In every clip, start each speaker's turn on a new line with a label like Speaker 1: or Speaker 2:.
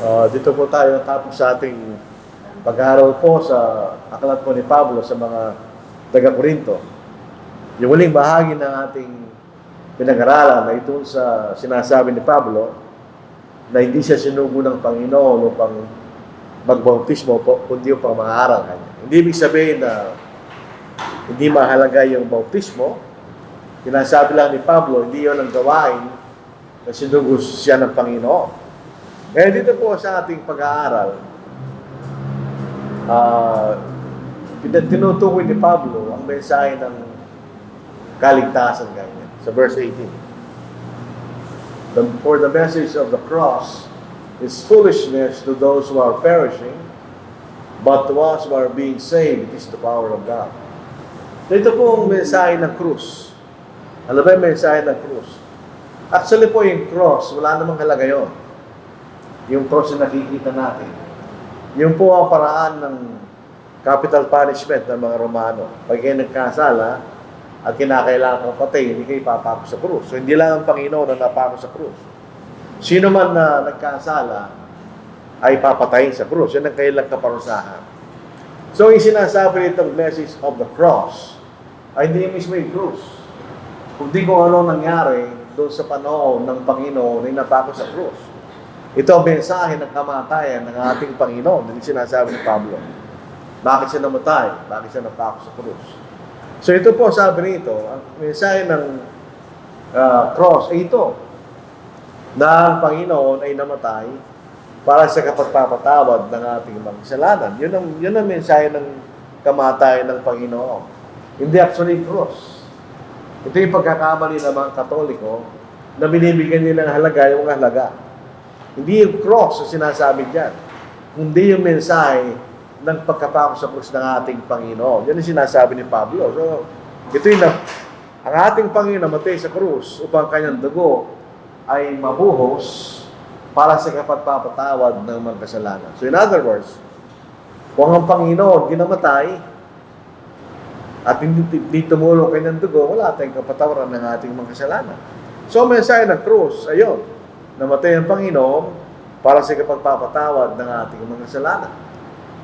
Speaker 1: Dito po tayo natapos sa ating pag-aaral po sa aklat po ni Pablo sa mga taga-Korinto. Yung huling bahagi ng ating pinag-aralan ay ito sa sinasabi ni Pablo na hindi siya sinugo ng Panginoon upang magbautismo po, kundi upang mangaral kanya. Hindi ibig sabihin na hindi mahalaga yung bautismo. Sinasabi lang ni Pablo, hindi yun ang gawain na sinugo siya ng Panginoon. Kaya dito po sa ating pag-aaral, tinutukoy ni Pablo ang mensahe ng kaligtasan ganyan. Sa verse 18. For the message of the cross is foolishness to those who are perishing, but to us who are being saved, it is the power of God. Ito po ang mensahe ng krus. Ano ba yung mensahe ng krus? Actually po yung cross, wala namang halaga yun. Yung cross na nakikita natin. Yung po ang paraan ng capital punishment ng mga Romano. Pag kayo nagkasala at kinakailangan kang patay, hindi kayo papako sa krus. So hindi lang ang Panginoon na napako sa krus. Sino man na nagkasala ay papatayin sa krus. Yan ang kailang kaparusahan. So yung sinasabi nitong message of the cross ay hindi mismo yung krus. Kundi kung ano nangyari doon sa panahon ng Panginoon ay napako sa krus. Ito ang mensahe ng kamatayan ng ating Panginoon. Hindi sinasabi ni Pablo. Bakit siya namatay? Bakit siya napako sa krus? So ito po sabi nito, ang mensahe ng cross ay ito, na ang Panginoon ay namatay para sa kapagpapatawad ng ating mga kasalanan. Yun ang mensahe ng kamatayan ng Panginoon. Hindi actually cross. Ito yung pagkakamali ng mga Katoliko na binibigyan nila ng halaga yung halaga. Hindi yung cross ang sinasabi dyan, kundi yung mensahe ng pagkapako sa krus ng ating Panginoon. Yan ang sinasabi ni Pablo. So, ito yung ang ating Panginoon namatay sa krus upang kanyang dugo ay mabuhos para sa kapagpapatawad ng mga kasalanan. So, in other words, kung ang Panginoon ginamatay at hindi tumulong kanyang dugo, wala tayong kapatawaran ng ating mga kasalanan. So, ang mensahe ng krus, ayun, namatay ang Panginoon para sa kapagpapatawad ng ating mga kasalanan.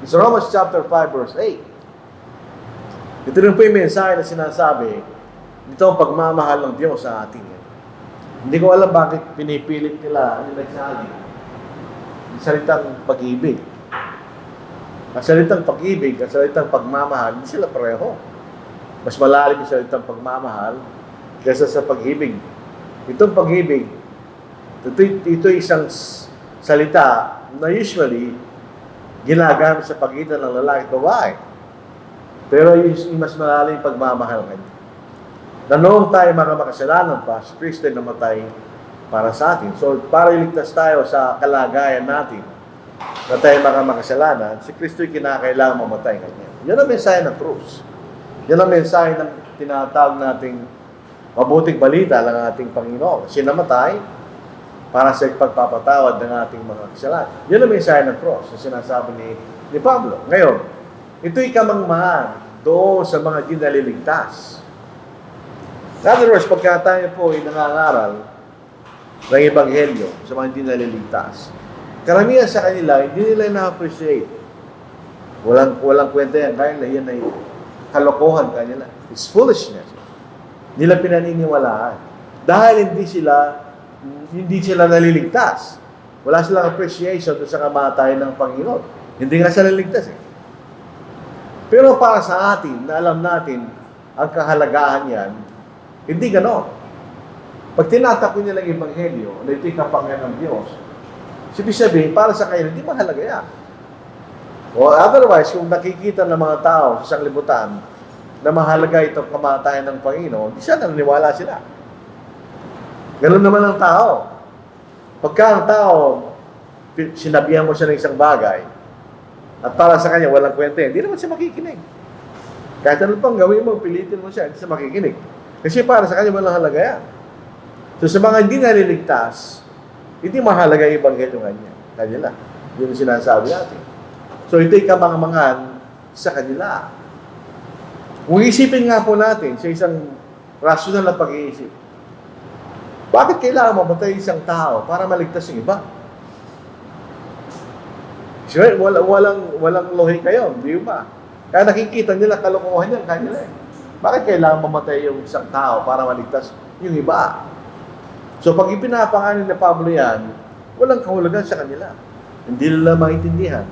Speaker 1: It's Romans chapter 5 verse 8. Ito rin po yung mensahe na sinasabi, ito ang pagmamahal ng Diyos sa atin. Hindi ko alam bakit pinipilit nila yung nagsabi. Yung salitang pag-ibig. Ang salitang pag-ibig at salitang pagmamahal, hindi sila pareho. Mas malalim yung salitang pagmamahal kaysa sa pag-ibig. Itong pag-ibig, ito isang salita na usually ginagamit sa pagitan ng lalaki at babae. Pero yung mas malalim pagmamahal kanya. Na noong tayo mga makasalanan pa, si Kristo ay namatay para sa atin. So, para iligtas tayo sa kalagayan natin na tayo mga makasalanan, si Kristo ay kinakailangan mamatay kanya. Yan ang mensahe ng krus. Yan ang mensahe ng tinatawag nating mabuting balita ng ating Panginoon. Siya namatay para sa pagpapatawad ng ating mga kasalanan. Yan ang mensahe ng cross, na sinasabi ni Pablo. Ngayon, ito'y kamangmahan doon sa mga di naliligtas. In other words, pagka tayo po ay nangangaral ng Ebanghelyo sa mga di naliligtas, karamihan sa kanila, hindi nila na-appreciate. Walang kwenta yan. Kaya yan ay kalokohan kanila. It's foolishness. Nila pinaniniwalaan. Dahil hindi sila naliligtas. Wala silang appreciation sa kamatayan ng Panginoon. Hindi nga sila naliligtas eh. Pero para sa atin, na alam natin ang kahalagahan yan, hindi ganon. Pag tinatakbo nila ang Ebanghelyo, na ito'y kapangyarihan ng Diyos, sabihin, para sa kayo, hindi mahalaga yan. O otherwise, kung nakikita ng mga tao sa isang libutan na mahalaga itong kamatayan ng Panginoon, di siya naniniwala sila. Ganun naman ang tao. Pagka ang tao, sinabihan mo siya ng isang bagay, at para sa kanya walang kwenta, hindi naman siya makikinig. Kahit ano pang gawin mo, pilitin mo siya, hindi siya makikinig. Kasi para sa kanya walang halaga yan. So sa mga hindi naliligtas, hindi mahalaga yung Ebanghelyo kanila. Yun yung sinasabi natin. So ito'y kamangamangan sa kanila. Kung isipin nga po natin sa isang rasyonal na pag-iisip, bakit kailangan mamatay isang tao para maligtas yung iba? Sure, walang lohe kayo, di ba? Kaya nakikita nila kalokohan yan kanila eh. Bakit kailangan mamatay yung isang tao para maligtas yung iba? So pag ipinapangalan ni Pablo yan, walang kahulugan sa kanila. Hindi nila maintindihan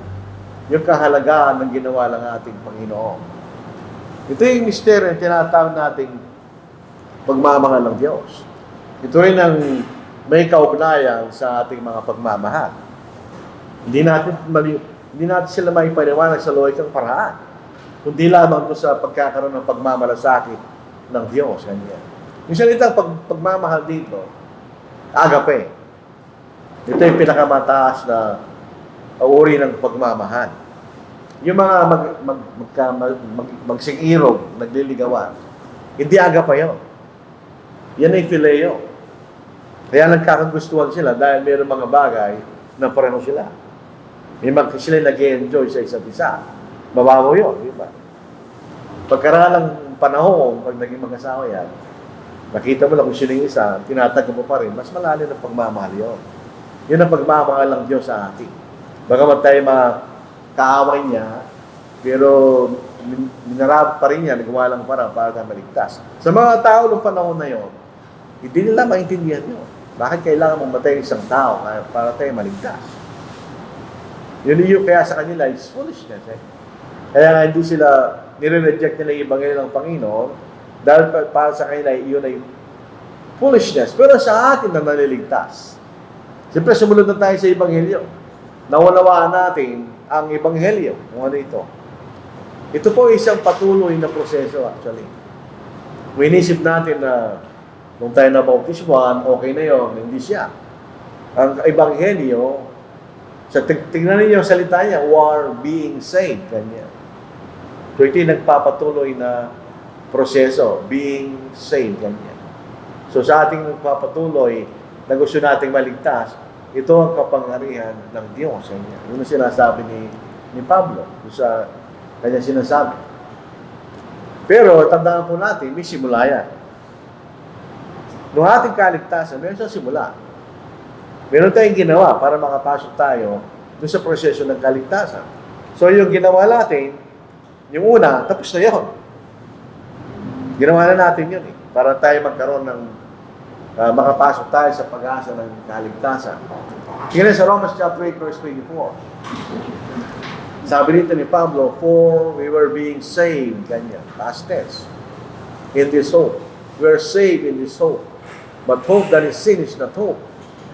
Speaker 1: yung kahalagaan ng ginawa ng ating Panginoon. Ito yung misteryo yung tinatawag nating pagmamahal ng Diyos. Ito rin ang may kaugnayan sa ating mga pagmamahal. Hindi natin sila maipaliwanag sa lohikang paraan. Kundi lamang ito sa pagkakaroon ng pagmamalasakit ng Diyos. Ganyan. Yung salitang pagmamahal dito, agape. Ito yung pinakamataas na uri ng pagmamahal. Yung mga magsing-irog, nagliligawan, hindi agape yun. Yan ay phileo. Kaya nagkakagustuhan sila dahil mayroong mga bagay na pareho sila. Sila nag-enjoy sa isa't isa. Mababaw yun, di ba? Pagkaralang panahon, pag naging mag-asawa yan, nakita mo lang kung sino yung isa, tinatago mo pa rin, mas malalim ang pagmamahal yun. Yun ang pagmamahal ng Diyos sa atin. Bagamat tayo mga kaaway niya, pero minarap pa rin niya, nagawa lang para tayo maligtas. Sa mga tao ng panahon na yun, hindi nila maintindihan yun. Bakit kailangan mamatay isang tao para tayo maligtas? Yun kaya sa kanila is foolishness. Kaya hindi sila nire-reject nila yung Ebanghelyo ng Panginoon dahil para sa kanila yun ay foolishness. Pero sa atin na naliligtas. Siyempre, sumunod na tayo sa Ebanghelyo. Nawalawaan natin ang Ebanghelyo. Kung ano ito. Ito po isang patuloy na proseso actually. Kung inisip natin na nung tayo nabautismuhan, okay na yun, hindi siya. Ang Ebanghelyo, tingnan ninyo ang salita niya, we are being saved. Ganyan. So ito yung nagpapatuloy na proseso, being saved. Ganyan. So sa ating nagpapatuloy, na gusto nating maligtas, ito ang kapangyarihan ng Diyos. Ganyan. Yun ang sinasabi ni Pablo. Sa kanya sinasabi. Pero tandaan po natin, may simula yan. Noong ating kaligtasan, meron siyang simula. Meron tayong ginawa para makapasok tayo doon sa proseso ng kaligtasan. So yung ginawa natin, yung una, tapos na yun. Ginawa na natin yun para tayo magkaroon ng makapasok tayo sa pag-asa ng kaligtasan. Tingnan sa Romans chapter 8, verse 24. Sabi dito ni Pablo, for we were being saved, ganyan, past tense, in this hope. We are saved in this hope. But hope that is seen is not hope.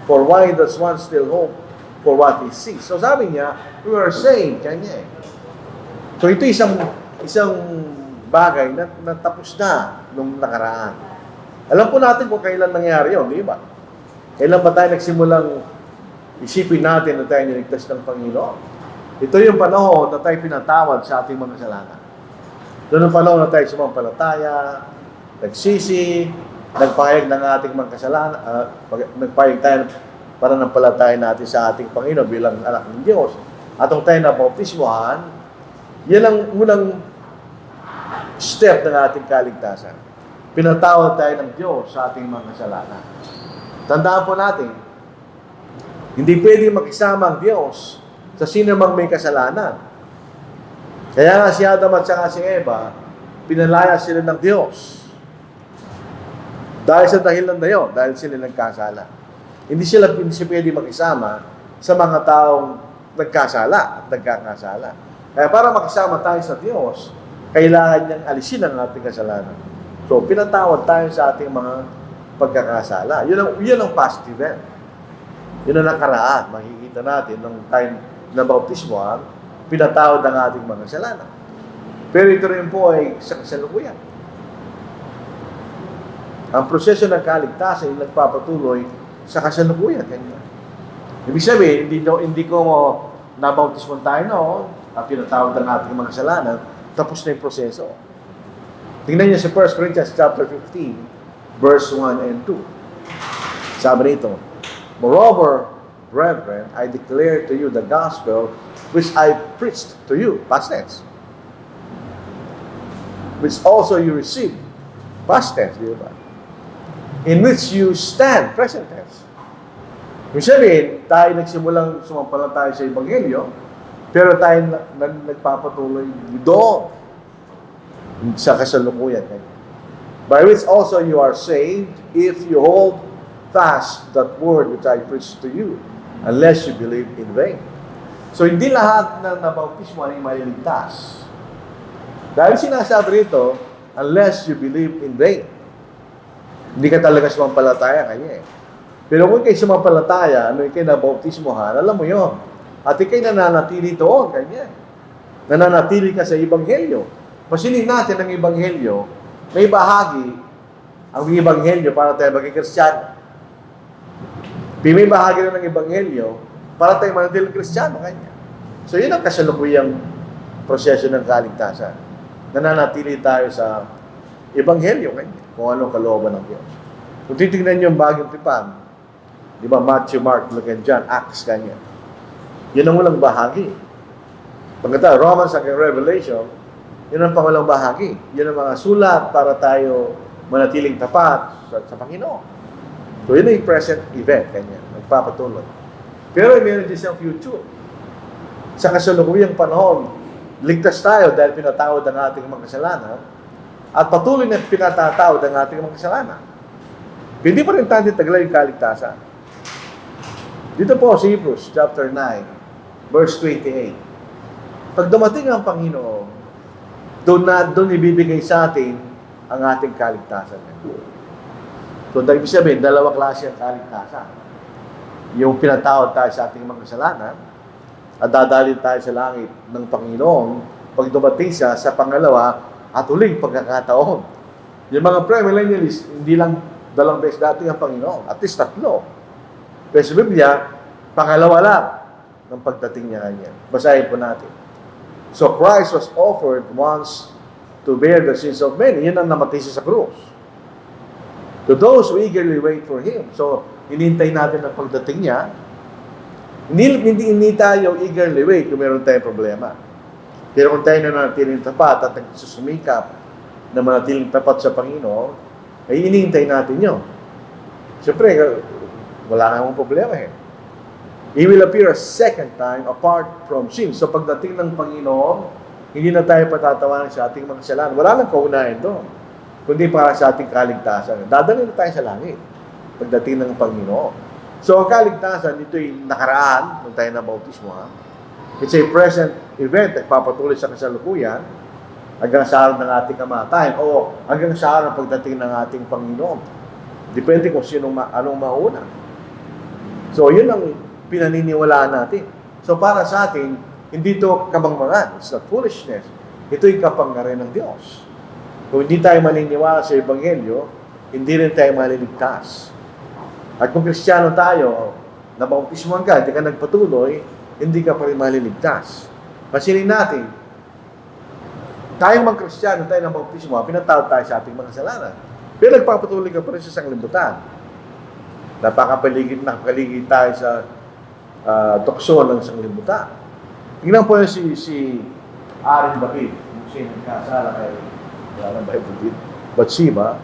Speaker 1: For why does one still hope for what is seen? So sabi niya, we are saved, kanya. So ito isang bagay na tapos na nung nakaraan. Alam po natin kung kailan nangyari yun, di ba? Kailan ba tayo nagsimulang isipin natin na tayo niligtas ng Panginoon? Ito yung panahon na tayo pinatawad sa ating mga kasalanan. Doon ang panahon na tayo sumampalataya, nagsisi, nagpahayag ng ating mga kasalanan, nagpahayag tayo para nampalataya natin sa ating Panginoon bilang anak ng Diyos. At kung tayo nabautismuhan, yan ang unang step ng ating kaligtasan. Pinatawad tayo ng Diyos sa ating mga kasalanan. Tandaan po natin, hindi pwede makisama ang Diyos sa sino mang may kasalanan. Kaya nga si Adam at saka si Eva, pinalaya sila ng Diyos. Dahil sa dahilan na yun, dahil sila nagkasala. Hindi sila pwede makisama sa mga taong nagkasala at nagkakasala. Kaya para makisama tayo sa Diyos, kailangan niyang alisin ang ating kasalanan. So, pinatawad tayo sa ating mga pagkakasala. Yun ang past event. Yun ang nakaraan. Makikita natin nung tayo na bautismuhan, pinatawad ang ating mga kasalanan. Pero ito rin po ay sa kasalukuyan. Ang proseso ng kaligtasan ay nagpapatuloy sa kasalukuyan. Ganyan. Ibig sabihin, hindi ko nabautismuhan tayo noon, at pinatawad ang ating mga kasalanan, tapos na yung proseso. Tingnan niyo sa 1 Corinthians chapter 15, verse 1 and 2. Sabi nito, moreover, brethren, I declare to you the gospel which I preached to you, past tense, which also you received, past tense, di ba? In which you stand, present tense. Ibig sabihin, tayo nagsimulang sumampalataya sa Ebanghelyo, Pero tayo nagpapatuloy doon sa kasalukuyan. By which also you are saved if you hold fast that word which I preached to you, unless you believe in vain. So hindi lahat ng nabautismo ay maliligtas. Dahil sinasabi rito, unless you believe in vain. Hindi ka talaga sumampalataya kanya eh. Pero kung kayo sumampalataya, ano yung kayo nabautismohan, alam mo yon. At ikay nananatili doon, kanya. Nananatili ka sa Ebanghelyo. Pasilin natin ang Ebanghelyo, may bahagi ang Ebanghelyo para tayo maging Kristiyano. May bahagi rin ng Ebanghelyo para tayo manatiling Kristiyano kanya. So yun ang kasalukuyang proseso ng kaligtasan. Nananatili tayo sa Ebanghelyo kanya, kung anong kalooban ng Diyos. Kung titignan nyo yung bagong tipan, di ba, Matthew, Mark, Luke, and John, Acts kanya. Yun ang walang bahagi. Pagkatapos, Romans at Revelation, yun ang pangalang bahagi. Yun ang mga sulat para tayo manatiling tapat sa Panginoon. So, yun ang present event kanya. Nagpapatuloy. Pero meron din siyang future. Sa kasalukuyang panahon, ligtas tayo dahil pinatawad ang ating mga kasalanan at patuloy na pinatatawad ang ating mga kasalanan. Hindi pa rin tayo taglay yung kaligtasan. Dito po sa Hebrews chapter 9, verse 28. Pag dumating ang Panginoon, doon ibibigay sa atin ang ating kaligtasan. So, ibig sabihin, dalawa klase ang kaligtasan. Yung pinatawad tayo sa ating mga kasalanan at dadalhin tayo sa langit ng Panginoon pag dumating siya sa pangalawa at huling pagkakataon. Yung mga premillennialists, hindi lang 2 beses dating ang Panginoon, at least 3. Pero sa Biblia, pangalawa lang ng pagdating niya kanya. Basahin po natin. So Christ was offered once to bear the sins of many. Yun ang namatay siya sa krus. To those who eagerly wait for Him. So, hinintay natin ang pagdating niya. Hindi tayo eagerly wait kung meron tayong problema. Pero kung tayo nanatiling tapat at nagsusumikap na manatiling tapat sa Panginoon, ay hinintay natin yun. Siyempre, wala namang problema eh. He will appear a second time apart from sin. So pagdating ng Panginoon, hindi na tayo patatawanan sa ating mga kasalanan. Wala nang kaunahin doon, kundi para sa ating kaligtasan. Dadalhin na tayo sa langit pagdating ng Panginoon. So ang kaligtasan, ito'y nakaraan kung tayo na bautismo. It's a present event na papatuloy sa kasalukuyan hanggang sa araw ng ating kamatayan o hanggang sa araw ng pagdating ng ating Panginoon. Depende kung anong mauna. So yun ang pinaniniwalaan natin. So para sa atin, hindi ito kabangmangan. It's not foolishness. Ito'y kapangyarihan ng Diyos. Kung hindi tayo maniniwala sa Ebanghelyo, hindi rin tayo maliligtas. At kung Kristiyano tayo, nabautismohan ka, hindi ka nagpatuloy, hindi ka pa rin maliligtas. Pasilin natin, tayong mga Kristiyano, tayo ng bautismo, pinatawad tayo sa ating mga kasalanan. Pero nagpapatuloy ka pa rin sa sanglibutan. Napakapaligid tayo sa tukso ng sanglibutan. Tingnan po yung si Aaron David, kung siya nagkasala kay Bathsheba.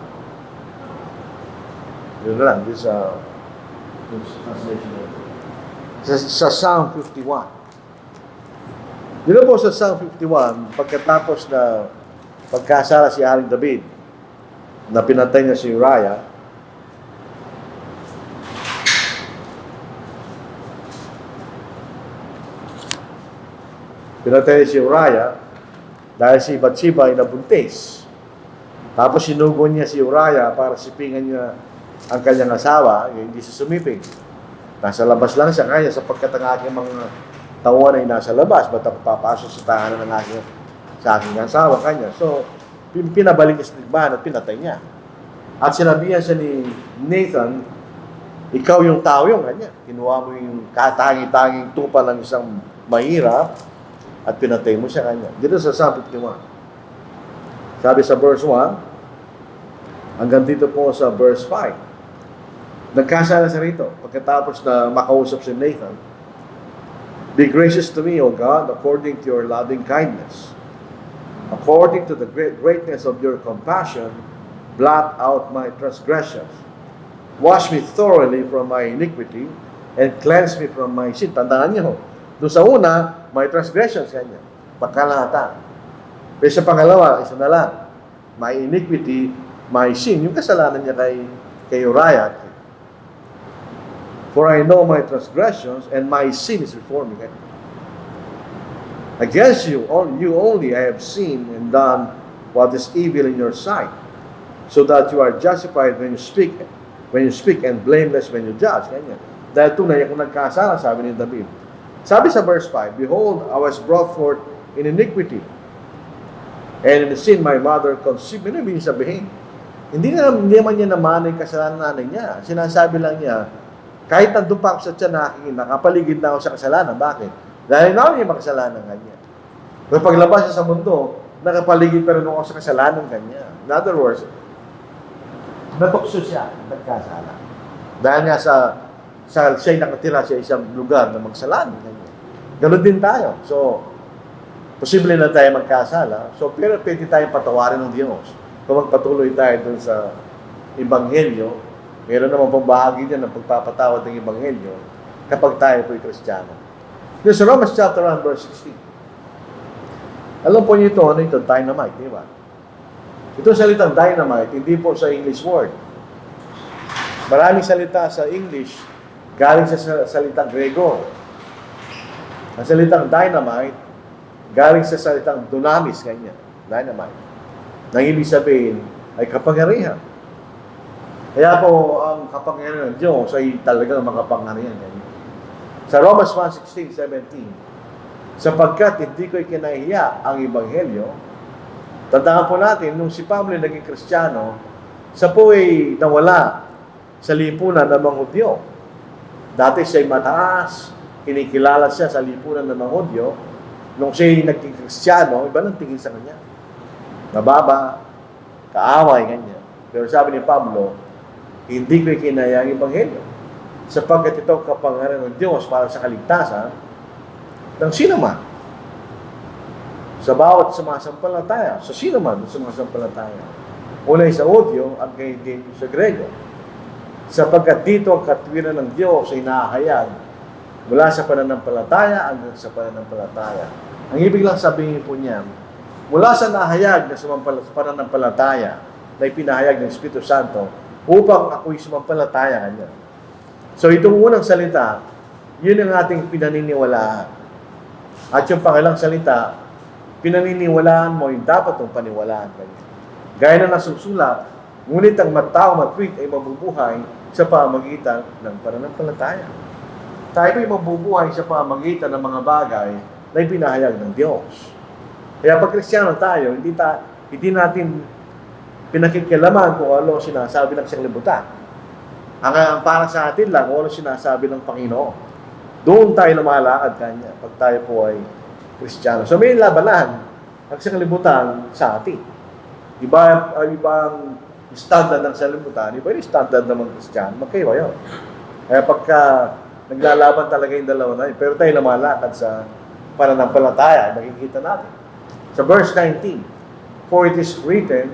Speaker 1: Yun lang, this translation. Sa Psalm 51. Dito po sa Psalm 51, pagkatapos na pagkasala si Aaron David, na pinatay niya si Uriah, pinatay si Uriah dahil si Bathsheba ay nabuntis. Tapos sinugo niya si Uriah para sipingan niya ang kanyang asawa, hindi siya sumiping. Nasa labas lang siya kanya sapagkat ang aking mga tauhan ay nasa labas, ba't ako papasok sa tahanan ng sa aking asawa kanya. So, pinabalik niya sa tigbahan at pinatay niya. At sinabihan siya ni Nathan, ikaw yung tao yung kanya. Kinuha mo yung katangi-tanging tupa ng isang mahirap at pinatay mo siya kanya. Dito sa Psalm 51. Sabi sa verse 1, hanggang dito po sa verse 5. Nagkasala siya rito. Pagkatapos na makausap si Nathan, be gracious to me, O God, according to your loving kindness. According to the greatness of your compassion, blot out my transgressions. Wash me thoroughly from my iniquity and cleanse me from my sin. Tandaan niyo, doon sa una, my transgressions, ganyan. Pagkalahatan. Pero sa pangalawa, isa na lang. My iniquity, my sin. Yung kasalanan niya kay Uriah. For I know my transgressions, and my sin is before me. Ganyan. Against you only I have sinned and done what is evil in your sight, so that you are justified when you speak and blameless when you judge. Ganyan. Dahil tunay akong nagkasala, sabi ni David. Sabi sa verse 5, Behold, I was brought forth in iniquity, and in the sin my mother conceived. Ano ibig sabihin? Hindi naman niya naman yung kasalanan nanay niya. Sinasabi lang niya, kahit nandun pa ako sa tiyan nakapaligid na ako sa kasalanan. Bakit? Dahil na niya makasalanan kanya. Pero paglabas siya sa mundo, nakapaligid pa rin ako sa kasalanan kanya. In other words, natukso siya, nagkasala. Dahil nga siya'y nakatira sa isang lugar na magsalanan kanya. Ganun din tayo. So, posible na tayo magkasala. So, pero pwede tayong patawarin ng Diyos. Kung magpatuloy tayo dun sa Ebanghelyo, meron naman pong bahagi niya ng pagpapatawad ng Ebanghelyo kapag tayo po'y Kristiyano. Yung sa Romans chapter 1, verse 16. Alam po niyo ito, ano ito? Dynamite, di ba? Itong salitang dynamite, hindi po sa English word. Maraming salita sa English galing sa salitang Grego. Ang salitang dynamite galing sa salitang dunamis, ganyan. Dynamite. Nang ibig sabihin ay kapangyarihan. Kaya po, ang kapangyarihan ng Diyos ay talagang makapangyarihan. Ganyan. Sa Romans 1:16, 17, sapagkat hindi ko'y kinahiya ang Ebanghelyo, tandaan po natin, nung si Pablo naging Kristiyano, sa po ay nawala sa lipunan ng mga Hudyo. Dati siya'y mataas, kinikilala siya sa lipunan ng mga Hudyo. Nung siya'y naging Kristiyano, iba nang tingin sa kanya. Mababa, kaaway, ganyan. Pero sabi ni Pablo, hindi ko'y kinaya ang Ebanghelyo, sapagkat ito kapangyarihan ng Diyos para sa kaligtasan ng sino man. Sa bawat sumasampalataya, sa sino man sumasampalataya. Unay sa Hudyo at kay din sa Grego. Sapagkat dito ang katwiran ng Diyos ay nahahayag mula sa pananampalataya hanggang sa pananampalataya. Ang ibig lang sabihin po niya, mula sa nahayag na pananampalataya na ipinahayag ng Espiritu Santo upang ako'y sumampalataya kanya. So itong unang salita, yun ang ating pinaniniwalaan. At yung pangalang salita, pinaniniwalaan mo yung dapat mong paniwalaan kanya. Gaya na nasusulat, ngunit ang matao matwid ay mabubuhay sa pamagitan ng pananampalataya. Tayo ay mabubuhay sa pamagitan ng mga bagay na ipinahayag ng Diyos. Kaya pag Kristiyano tayo, hindi natin pinakikialaman kung ano sinasabi ng sanglibutan. Ang para sa atin lang, kung ano sinasabi ng Panginoon. Doon tayo lumalakad kanya pag tayo po ay Kristiyano. So may labanan ang sanglibutan sa atin. Ibang standard ng sanglibutan, iba yung standard ng mga Kristiyano. Magkaiba yun. Kaya pagka naglalaban talaga yung dalawa na yun, pero tayo lumalakad sa pananampalataya, nakikita natin. Sa verse 19, For it is written,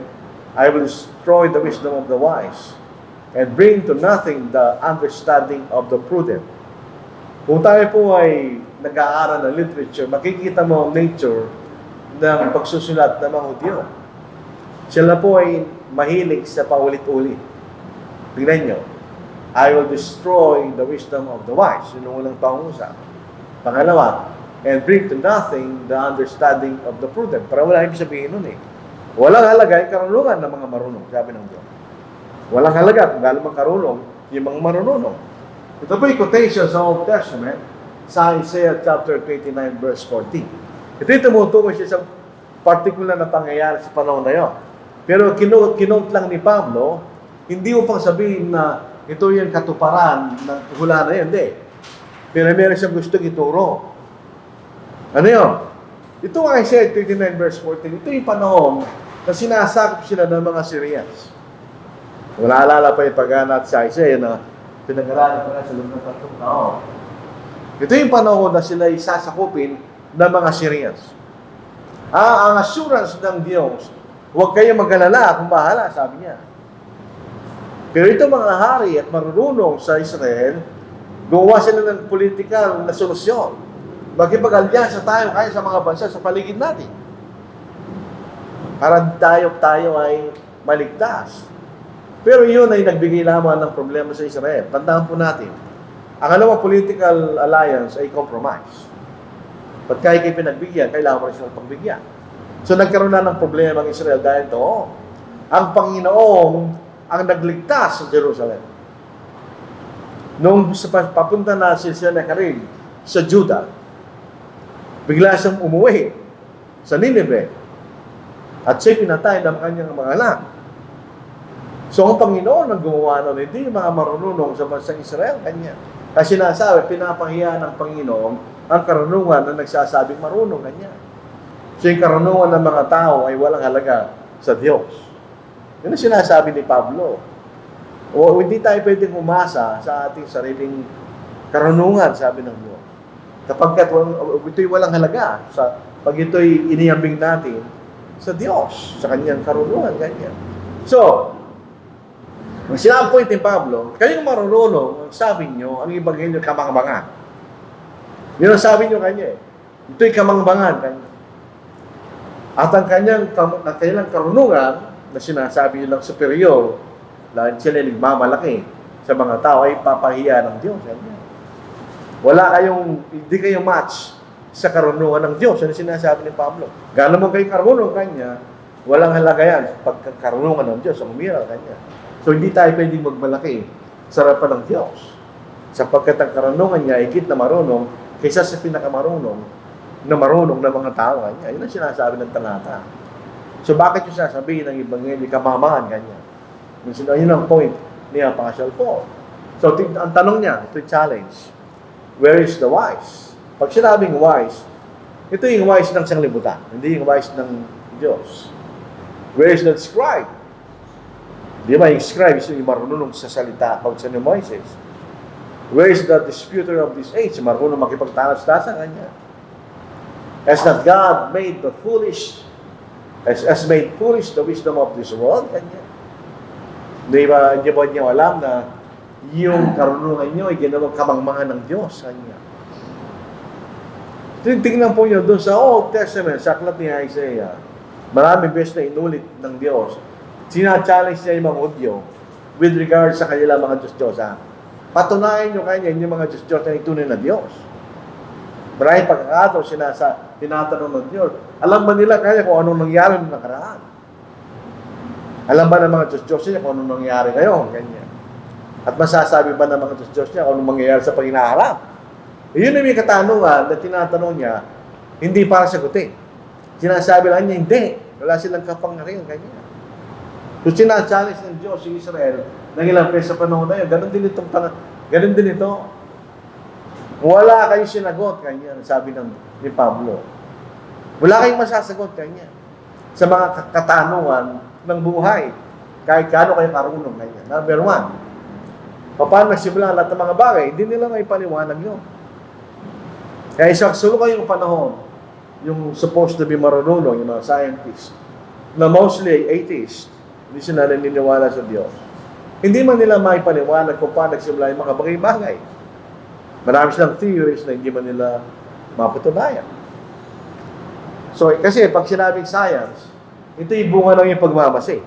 Speaker 1: I will destroy the wisdom of the wise, and bring to nothing the understanding of the prudent. Kung tayo po ay nag-aaral ng literature, makikita mo ang nature ng pagsusulat ng mga Hudyo. Sila po ay mahilig sa paulit-ulit. Tingnan nyo, I will destroy the wisdom of the wise. Yun ang unang pangusap. Pangalawa, and bring to nothing the understanding of the prudent. Para wala ibig sabihin nun eh. Walang halaga yung karunungan ng mga marunong, sabi ng Diyos. Walang halaga kung gano'n karunong yung mga marunong. Ito po yung quotation sa Old Testament sa Isaiah chapter 29 verse 14. Ito yung tumutukoy siya sa particular na pangyayari sa panahon na yun. Pero kinote lang ni Pablo, hindi upang sabihin na ito yung katuparan ng hula na yun. Hindi. Pero meron siyang gustong ituro. Ano yun? Ito ang Isaiah 29 verse 14. Ito yung panahon na sinasakop sila ng mga Syrians. Wala alala pa yung paghanap sa Isaiah na pinag-aralan pa na sa loob ng 3 taon. Ito yung panahon na sila isasakupin ng mga Syrians. Ang assurance ng Diyos, huwag kayong mag-alala kung bahala, sabi niya. Pero ito mga hari at marunong sa Israel, gawa sila ng political na solusyon. Makipag-alyansa tayo kaya sa mga bansa sa paligid natin. Para tayo ay maligtas. Pero yun ay nagbigay lamang ng problema sa Israel. Tandaan po natin, ang alam political alliance ay compromise. Pagka ikay pinagbigyan, kailangan mo rin silang pagbigyan. So nagkaroon na ng problema ang Israel dahil doon. Ang Panginoon ang nagligtas sa Jerusalem. Nung papunta na si Sennacherib sa Judah, bigla siyang umuwi sa Nineveh at siya pinatay ng kanyang mga anak. So ang Panginoon ang gumawa nun, hindi yung mga marunong sa bansang Israel, kanya. Kasi sinasabi, pinapahiya ng Panginoon ang karunungan na nagsasabing marunong, kanya. So yung karunungan ng mga tao ay walang halaga sa Diyos. Yun ang sinasabi ni Pablo. O hindi tayo pwedeng umasa sa ating sariling karunungan, sabi ng Diyos. Kapag ito'y walang halaga, pag ito'y iniambing natin sa Diyos, sa kanyang karunungan, ganyan. So, ang sinabi po ni Pablo, kayong marunong, sabi nyo, ang ibanghelyo kamangbangan. Yun ang sabi nyo kanya eh. Ito'y kamangbangan kanya. At ang kanyang karunungan, na sinasabi nyo lang superior, dahil sila nagmamalaki sa mga tao, ay papahiya ng Diyos. Kanya. Hindi kayo match sa karunungan ng Diyos. Ano sinasabi ni Pablo? Gano'n mo kayo karunong kanya, walang halaga yan pagkakarunungan ng Diyos. Ang umiral kanya. So, hindi tayo pwedeng magmalaki sa harapan ng Diyos. Sapagkat ang karunungan niya ay higit na marunong kaysa sa pinakamarunong na marunong na mga tao kanya. Yun ang sinasabi ng talata. So, bakit yung sasabihin ng Ebanghelyo kamamahan kanya? Yun ang point ni Apostle Paul. So, ang tanong niya, ito yung challenge. Where is the wise? Pag sinabing wise, ito yung wise ng sanglibutan, hindi yung wise ng Diyos. Where is the scribe? Di ba, yung scribe is yung marunong sa salita about sa ni Moises. Where is the disputer of this age? Marunong makipagtalas-tasan kanya. Has not God made the foolish, has made foolish the wisdom of this world? Kanya. Di ba niyo alam na yung karunungan nyo ay ginawang kamangmangan ng Diyos kanya. Tingnan po nyo doon sa Old Testament, sa aklat ni Isaiah, maraming beses na inulit ng Diyos. Sina-challenge niya yung mga Hudyo with regard sa kanila mga Diyos-Diyosan. Patunayan nyo kanya yung mga Diyos-Diyos na itunay na Diyos. Maraming pagkakataon tinatanong ng Diyos. Alam ba nila kaya kung anong nangyari noong nakaraan? Alam ba ng mga Diyos-Diyos niya kung anong nangyari ngayon? Ganyan. At masasabi ba ng mga Diyos-Diyos niya kung anong mangyayari sa panginaharap? Yun yung may katanungan na tinatanong niya, hindi para sagutin. Sinasabi lang niya, hindi. Wala silang kapangyarihan, ganyan. So, sinachallenge ng Diyos si Israel ng ilang beses sa panahon na yun. Ganon din ito. Wala kayong sinagot, ganyan, sabi ni Pablo. Wala kayong masasagot, ganyan. Sa mga katanungan ng buhay. Kahit gaano kayo karunong, ganyan. Number one, paano nagsimula lahat ng mga bagay? Hindi nila may paliwanag yun. Kaya isang kayong panahon, yung supposed to be marunong, yung mga scientists, na mostly atheist, hindi sila naniniwala sa Diyos. Hindi man nila may paliwanag kung paano nagsimula yung mga bagay-bagay. Marami silang theories na hindi man nila mapatunayan. So, kasi pag sinabing science, ito yung bunga ng yung pagmamasi.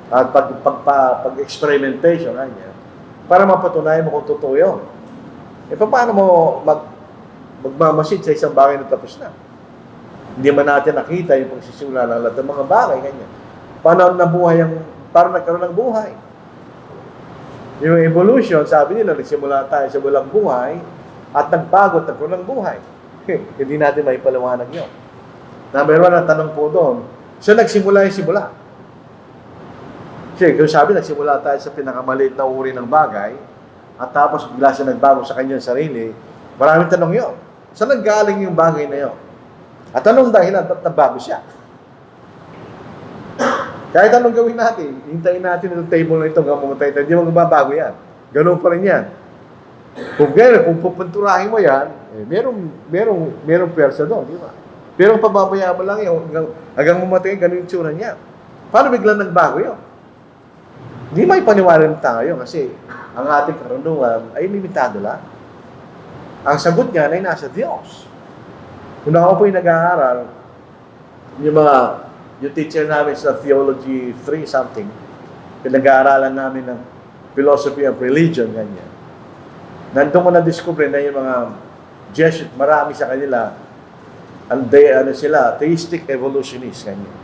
Speaker 1: At pag-experimentation, para mapatunayan mo kung totoo yun. Paano mo magmamasid sa isang bagay na tapos na? Hindi man natin nakita yung pagsisimula ng lahat ng mga bagay, ganyan. Paano nagkaroon ng buhay? Yung evolution, sabi nila, nagsimula tayo sa walang buhay at nagbago at nagkaroon ng buhay. Hindi natin may paliwanag yun. Number one, ang tanong po doon, so nagsimula yung simula. Kasi kung sabi, nagsimula tayo sa pinakamaliit na uri ng bagay at tapos bigla siya nagbago sa kanyang sarili, maraming tanong yun. Saan nanggaling yung bagay na yun? At anong dahilan at nabago siya? Kahit anong gawin natin, hintayin natin itong table na ito hanggang mamatay tayo, hindi magbabago yan. Ganun pa rin yan. Kung pupanturahin mo yan, merong persa doon, di ba? Pero pababayaan mo lang yun, hanggang mamatay, ganun yung tsura niya. Paano biglang nagbago yun? Hindi may paniwalan tayo kasi ang ating karunungan ay limitado lang. Ang sagot niya ay nasa Diyos. Kung ako po'y nag-aaral, yung teacher namin sa Theology 3 something, pinag-aaralan namin ng philosophy of religion, ganyan. Nandun ko na-discover na yung mga Jesuit, marami sa kanila, theistic evolutionists, ganyan.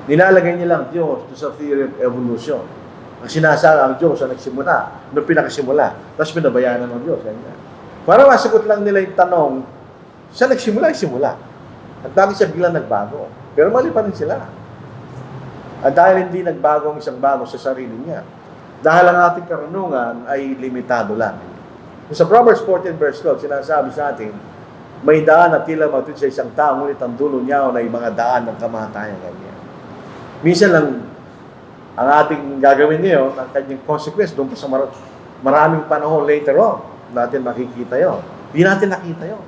Speaker 1: Nilalagay nilang Diyos sa theory of evolution. Ang sinasabi ang Diyos ang nagsimula, nung pinakasimula, tapos pinabayaan ng Diyos, ganyan. Para masagot lang nila yung tanong, siya nagsimula, simula. At dahil siya biglang nagbago. Pero mali pa rin sila. At dahil hindi nagbago ang isang bago sa sarili niya, dahil ang ating karunungan ay limitado lang. Sa Proverbs 14 verse 12, sinasabi sa atin, may daan na tila matut sa isang tao, ngunit ang dulo niya ay mga daan ng kamatayan. Ganyan. Minsan lang, ang ating gagawin niyo, ang kanyang consequence, doon pa sa maraming panahon later on, natin makikita yon. Hindi natin nakita yon.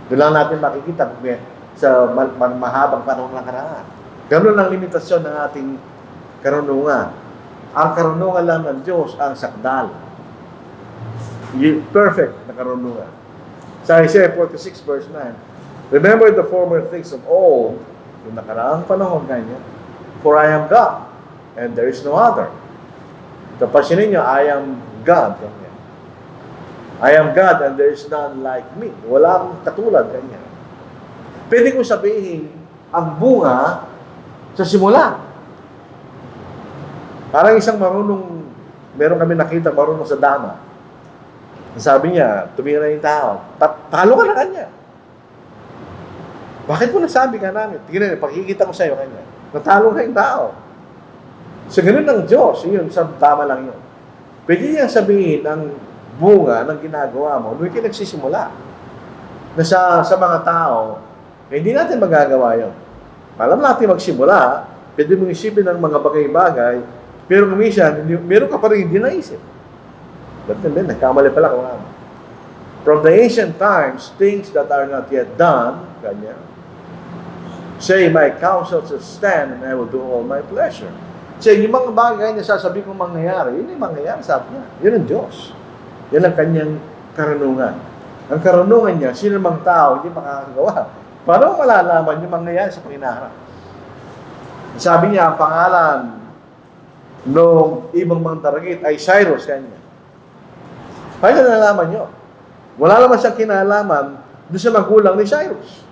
Speaker 1: Doon lang natin makikita sa mahabang panahon ng karaan. Ganun ang limitasyon ng ating karunungan. Ang karunungan lang ng Diyos ang sakdal. Perfect na karunungan. Sa Isaiah 46 verse 9, remember the former things of old, yung nakaraang panahon ganyan, for I am God, and there is no other. Kapasinin niyo, I am God. Ganyan. I am God, and there is none like me. Wala akong katulad. Ganyan. Pwede kong sabihin, ang bunga sa simula. Parang isang marunong, meron kami nakita marunong sa dama. Sabi niya, tumira yung tao, talo ka na kanya. Bakit mo nasabi ka namin? Tingnan niyo, pakikita ko sa iyo kanya. Natalo ka yung tao. So, ganun ang Diyos. Yun, sa tama lang yun. Pwede niya sabihin ang bunga ng ginagawa mo, doon kayo nagsisimula. Na sa mga tao, hindi natin magagawa yun. Alam natin magsimula, pwede mong isipin ng mga bagay-bagay, pero kumisyan, meron ka pa rin hindi naisip. But then, nagkamali pala kung ano. From the ancient times, things that are not yet done, ganyan, say, my counsel shall stand, and I will do all my pleasure. Say, yung mga bagay na sasabihin kong mangyayari, yun yung mangyayari, sabi niya. Yun ang Diyos. Yan ang kanyang karunungan. Ang karunungan niya, sino mang tao, hindi makakagawa. Paano malalaman yung mangyayari sa panginaharap? Sabi niya, ang pangalan ng ibang mga taragit ay Cyrus, kanya. Paano nalaman nyo? Wala naman siyang kinalaman doon sa magulang ni Cyrus.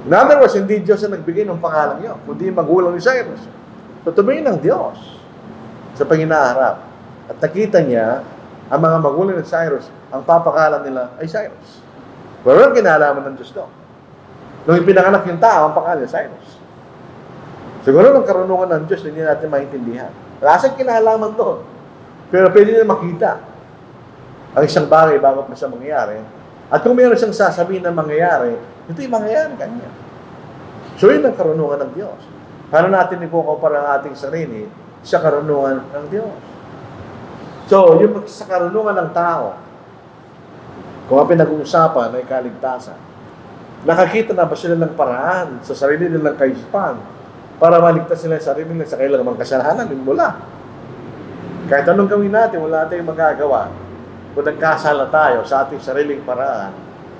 Speaker 1: In other words, hindi Diyos ang nagbigay ng pangalan niyo, kundi magulang ni Cyrus. Tutubihin ng Diyos sa panginaharap. At nakita niya, ang mga magulang ni Cyrus, ang papakalan nila ay Cyrus. Walang kinalaman ng Diyos doon. Nung ipinanganak yung tao, ang pangalan ni Cyrus. Siguro ng karunungan ng Diyos, hindi natin maintindihan. Wala siyang kinalaman doon. Pero pwede na makita ang isang bagay bago pa siya mangyayari. At kung mayroon siyang sasabihin na mangyayari, ito yung mangyayari kanya. So yun ang karunungan ng Diyos. Paano natin ikukumpara ang ating sarili sa karunungan ng Diyos? So, yung sa karunungan ng tao, kung ang pinag-uusapan ay kaligtasan, nakakita na ba sila ng paraan sa sarili nilang kaisipan para maligtas nila sa sarili nila sa kailangan kasalanan? Wala. Kahit anong gawin natin, wala tayong magagawa. Kung nagkasala tayo sa ating sariling paraan,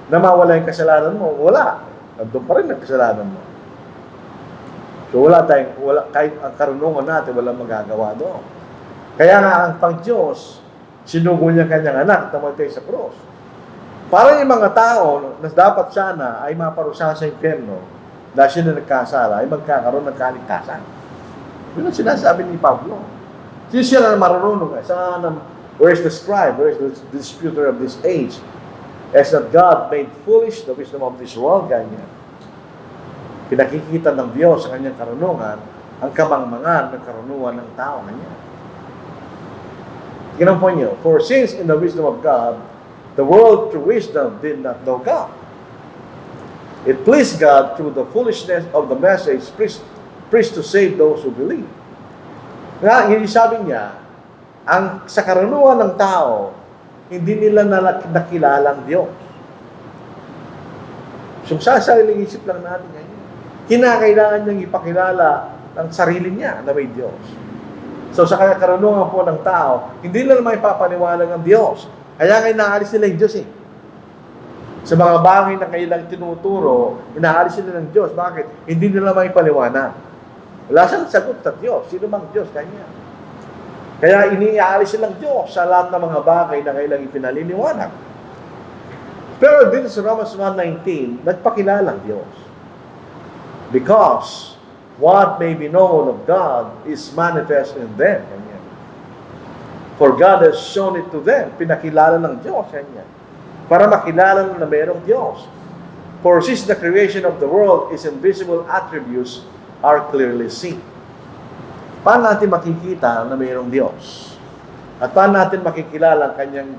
Speaker 1: na mawala yung kasalanan mo, wala. Nandun pa rin ang kasalanan mo. So kahit ang karunungan natin, walang magagawa doon. Kaya nga ang Pang-Diyos, sinugo niya kanyang anak, namatay sa cross. Para yung mga tao na dapat sana ay maparusahan sa impyerno dahil sila nagkasala, ay magkakaroon ng kaligtasan. Yun ang sinasabi ni Pablo. Siya na marunong. Where is the scribe? Where is the disputer of this age? As that God made foolish the wisdom of this world, ganyan. Pinakikita ng Diyos sa kanyang karunungan ang kamangmangan ng karunungan ng tao. Ganyan. Tingnan po niyo, for since in the wisdom of God, the world through wisdom did not know God. It pleased God through the foolishness of the message preached to save those who believe. Nga, hindi sabi niya, sa karunungan ng tao, hindi nila nakilala ang Diyos. So, sa sariling isip lang natin ngayon, kinakailangan niyang ipakilala ang sarili niya na may Diyos. So, sa karunungan po ng tao, hindi nila naman ipapaniwalag ang Diyos. Kaya nga inaalis nila yung Diyos eh. Sa mga bagay na kailang tinuturo, inaalis sila ng Diyos. Bakit? Hindi nila may paliwanag. Wala siyang sagot sa Diyos. Sino mang Diyos? Kanya. Kaya iniaalis silang Diyos sa lahat ng mga bagay na kailang ipinaliliwanag. Pero dito sa Romans 1:19, nagpakilala ang Diyos. Because what may be known of God is manifest in them. Kanya. For God has shown it to them. Pinakilala ng Diyos. Kanya. Para makilala na mayroong Diyos. For since the creation of the world, His invisible attributes are clearly seen. Paano natin makikita na mayroong Diyos? At paano natin makikilala ang kanyang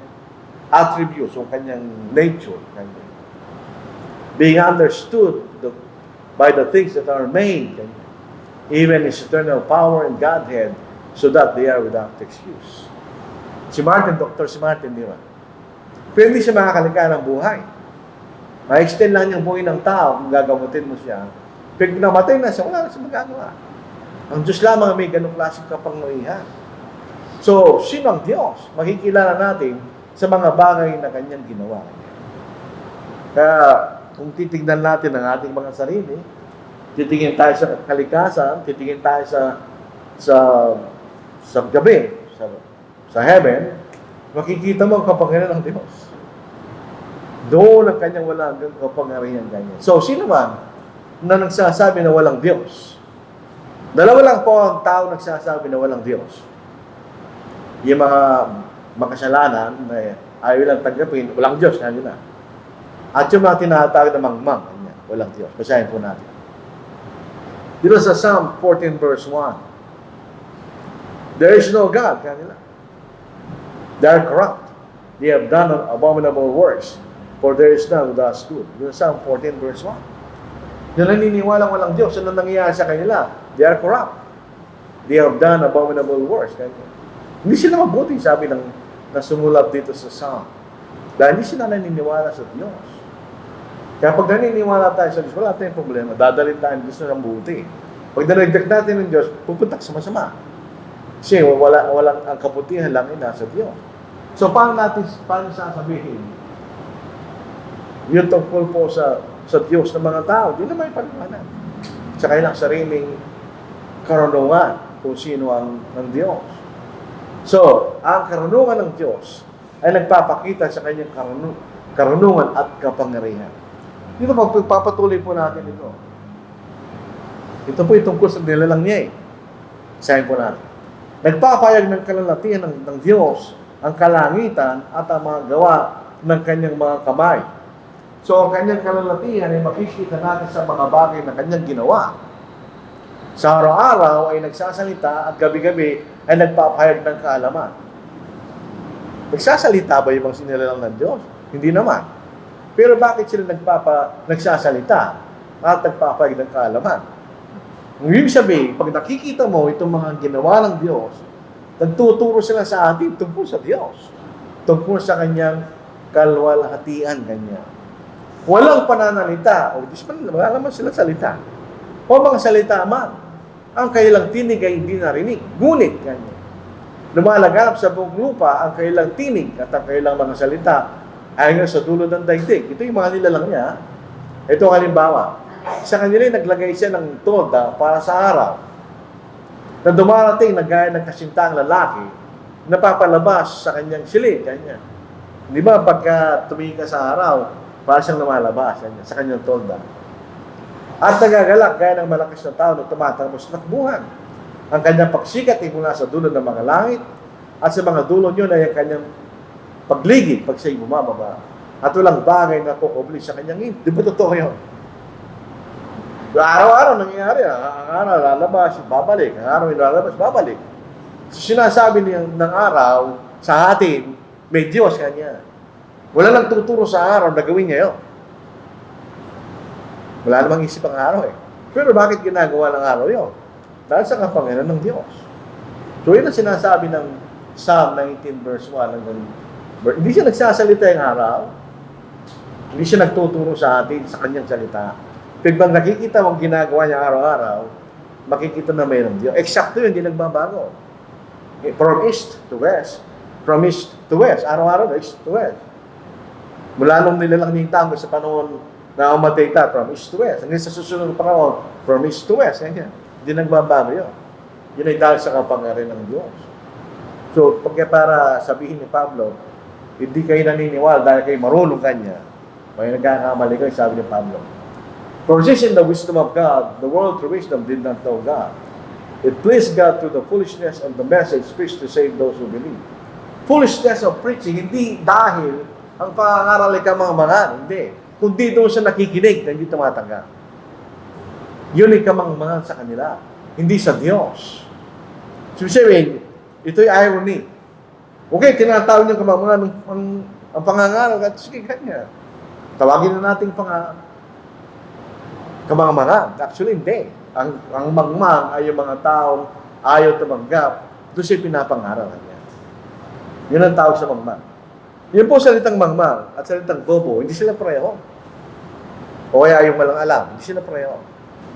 Speaker 1: attributes o kanyang nature? Being understood by the things that are made, even His eternal power and Godhead, so that they are without excuse. Si Dr. Martin, di ba? Pero hindi siya makakalikha ng buhay. Ma-extend lang yung buhay ng tao kung gagamutin mo siya. Pag namatay na siya, wala na siya magagawa. Ang Diyos lamang may ganong klaseng kapangyarihan. So, sino ang Diyos? Makikilala natin sa mga bagay na kanyang ginawa. Kaya, kung titignan natin ang ating mga sarili, titingin tayo sa kalikasan, titingin tayo sa gabi, sa heaven, makikita mo ang kapangyarihan ng Diyos. Doon ang kanyang walang kapangyarihan ganyan. So, sino man na nagsasabi na walang Diyos? Dalawa lang po ang tao nagsasabi na walang Diyos. Yung mga makasalanan na ayaw lang tanggapin, walang Diyos, kanina. At yung mga tinatawag na mangmang, ganyan, walang Diyos. Basahin po natin. Dito sa Psalm 14 verse 1. There is no God, kanina. They are corrupt. They have done abominable works. For there is none who does good. Dito sa Psalm 14 verse 1. Yung naniniwalang walang Diyos, ano nangyayari sa kanila? They are corrupt. They have done abominable works. Hindi sila mabuti, sabi ng nasumulat dito sa Psalm. Dahil hindi sila naniniwala sa Diyos. Kaya pag naniniwala tayo sa Diyos, wala tayong problema. Dadalhin tayo ng Diyos na mabuti. Pag nanagdag natin ng Diyos, pupuntak sa masama. Kasi walang ang kabutihan lang ay nasa Diyos. So paano sasabihin? Yun tungkol po sa Diyos ng mga tao, hindi na may paliwanag. Sa kanilang sariling karunungan kung sino ang Diyos. So, ang karunungan ng Diyos ay nagpapakita sa kanyang karunungan at kapangyarihan. Dito pagpapatuloy po natin ito. Ito po itungkol sa nilalang niya eh. Sahin po natin. Nagpapayag ng kalalatihan ng Diyos ang kalangitan at ang mga gawa ng kanyang mga kamay. So, ang kanyang kalalatihan ay makikita natin sa mga bagay na kanyang ginawa. Sa araw-araw ay nagsasalita at gabi-gabi ay nagpapahayag ng kaalaman. Nagsasalita ba yung mga sinilalang ng Diyos? Hindi naman. Pero bakit sila nagsasalita at nagpapahayag ng kaalaman? Ang ibig sabihin, pag nakikita mo itong mga ginawa ng Diyos, nagtuturo sila sa atin tungkol sa Diyos. Tungkol sa kanyang kalwalhatian, kanya. Walang pananalita, o wala naman sila salita. O mga salita man, ang kailang tinig ay hindi narinig. Ngunit, ganyan. Lumalaganap sa buong lupa ang kailang tinig at ang kailang mga salita ay sa dulo ng daigdig. Ito yung mga nilalang niya. Ito ang halimbawa. Sa kanila naglagay siya ng toda para sa araw. Na dumarating na gaya ng kasintang lalaki, napapalabas sa kanyang silid. Ganyan. Di ba pagka tumingin ka sa araw, para siyang lumalabas sa kanyang tolda. At nagagalak gaya ng malakas na tao na tumatakbo sa takbuhan. Ang kanyang pagsikat ay mula sa dulo ng mga langit at sa mga dulo niyo ay ang kanyang pagligid pag siya'y bumababa. At walang bagay na kukubli sa kanyang ngin. Di ba totoo yun? Araw-araw nangyayari. Ang araw lalabas, babalik. Ang araw lalabas, babalik. So, sinasabi ng araw sa atin, may Diyos kanya. Wala lang tuturo sa araw na gawin niya yun. Wala namang isip ang araw eh. Pero bakit ginagawa ng araw yun? Dahil sa kapangyarihan ng Diyos. So yun ang sinasabi ng Psalm 19 verse 1. Hindi siya nagsasalita yung araw. Hindi siya nagtuturo sa atin sa kanyang salita. Pag nakikita mong ginagawa niya araw-araw, makikita na mayroong Diyos. Eksakto yun, hindi nagbabago. From east to west. From east to west. Araw-araw, east to west. Mula nung nilalang niya yung tao sa panahon na umatay tayo from east to west. Hanggang sa susunod na panahon, from east to west. Ganyan. Hindi nagbabago yun. Yun ay dahil sa kapangyarihan ng Diyos. So, para sabihin ni Pablo, hindi kayo naniniwala dahil kayo marunong kanya, may nagkakamali kayo, sabi ni Pablo. For this in the wisdom of God, the world through wisdom did not know God. It pleased God through the foolishness of the message preached to save those who believe. Foolishness of preaching, hindi dahil ang pangangaral ay kamangmangan, hindi. Kundi doon siya nakikinig na hindi tumatanggap. Yun ay kamangmangan sa kanila, hindi sa Diyos. So, sabihin, ito'y irony. Okay, tinatawag niyo kamangmangan ang pangangaral, at sige, kanya. Tawagin na natin kamangmangan. Actually, hindi. Ang mangmang ay yung mga taong ayaw tumanggap, doon siya pinapangaral niya. Yun ang tawag sa mangmang. Yun po salitang mangmang at salitang bobo, hindi sila pareho. O kaya yung walang alam, hindi sila pareho.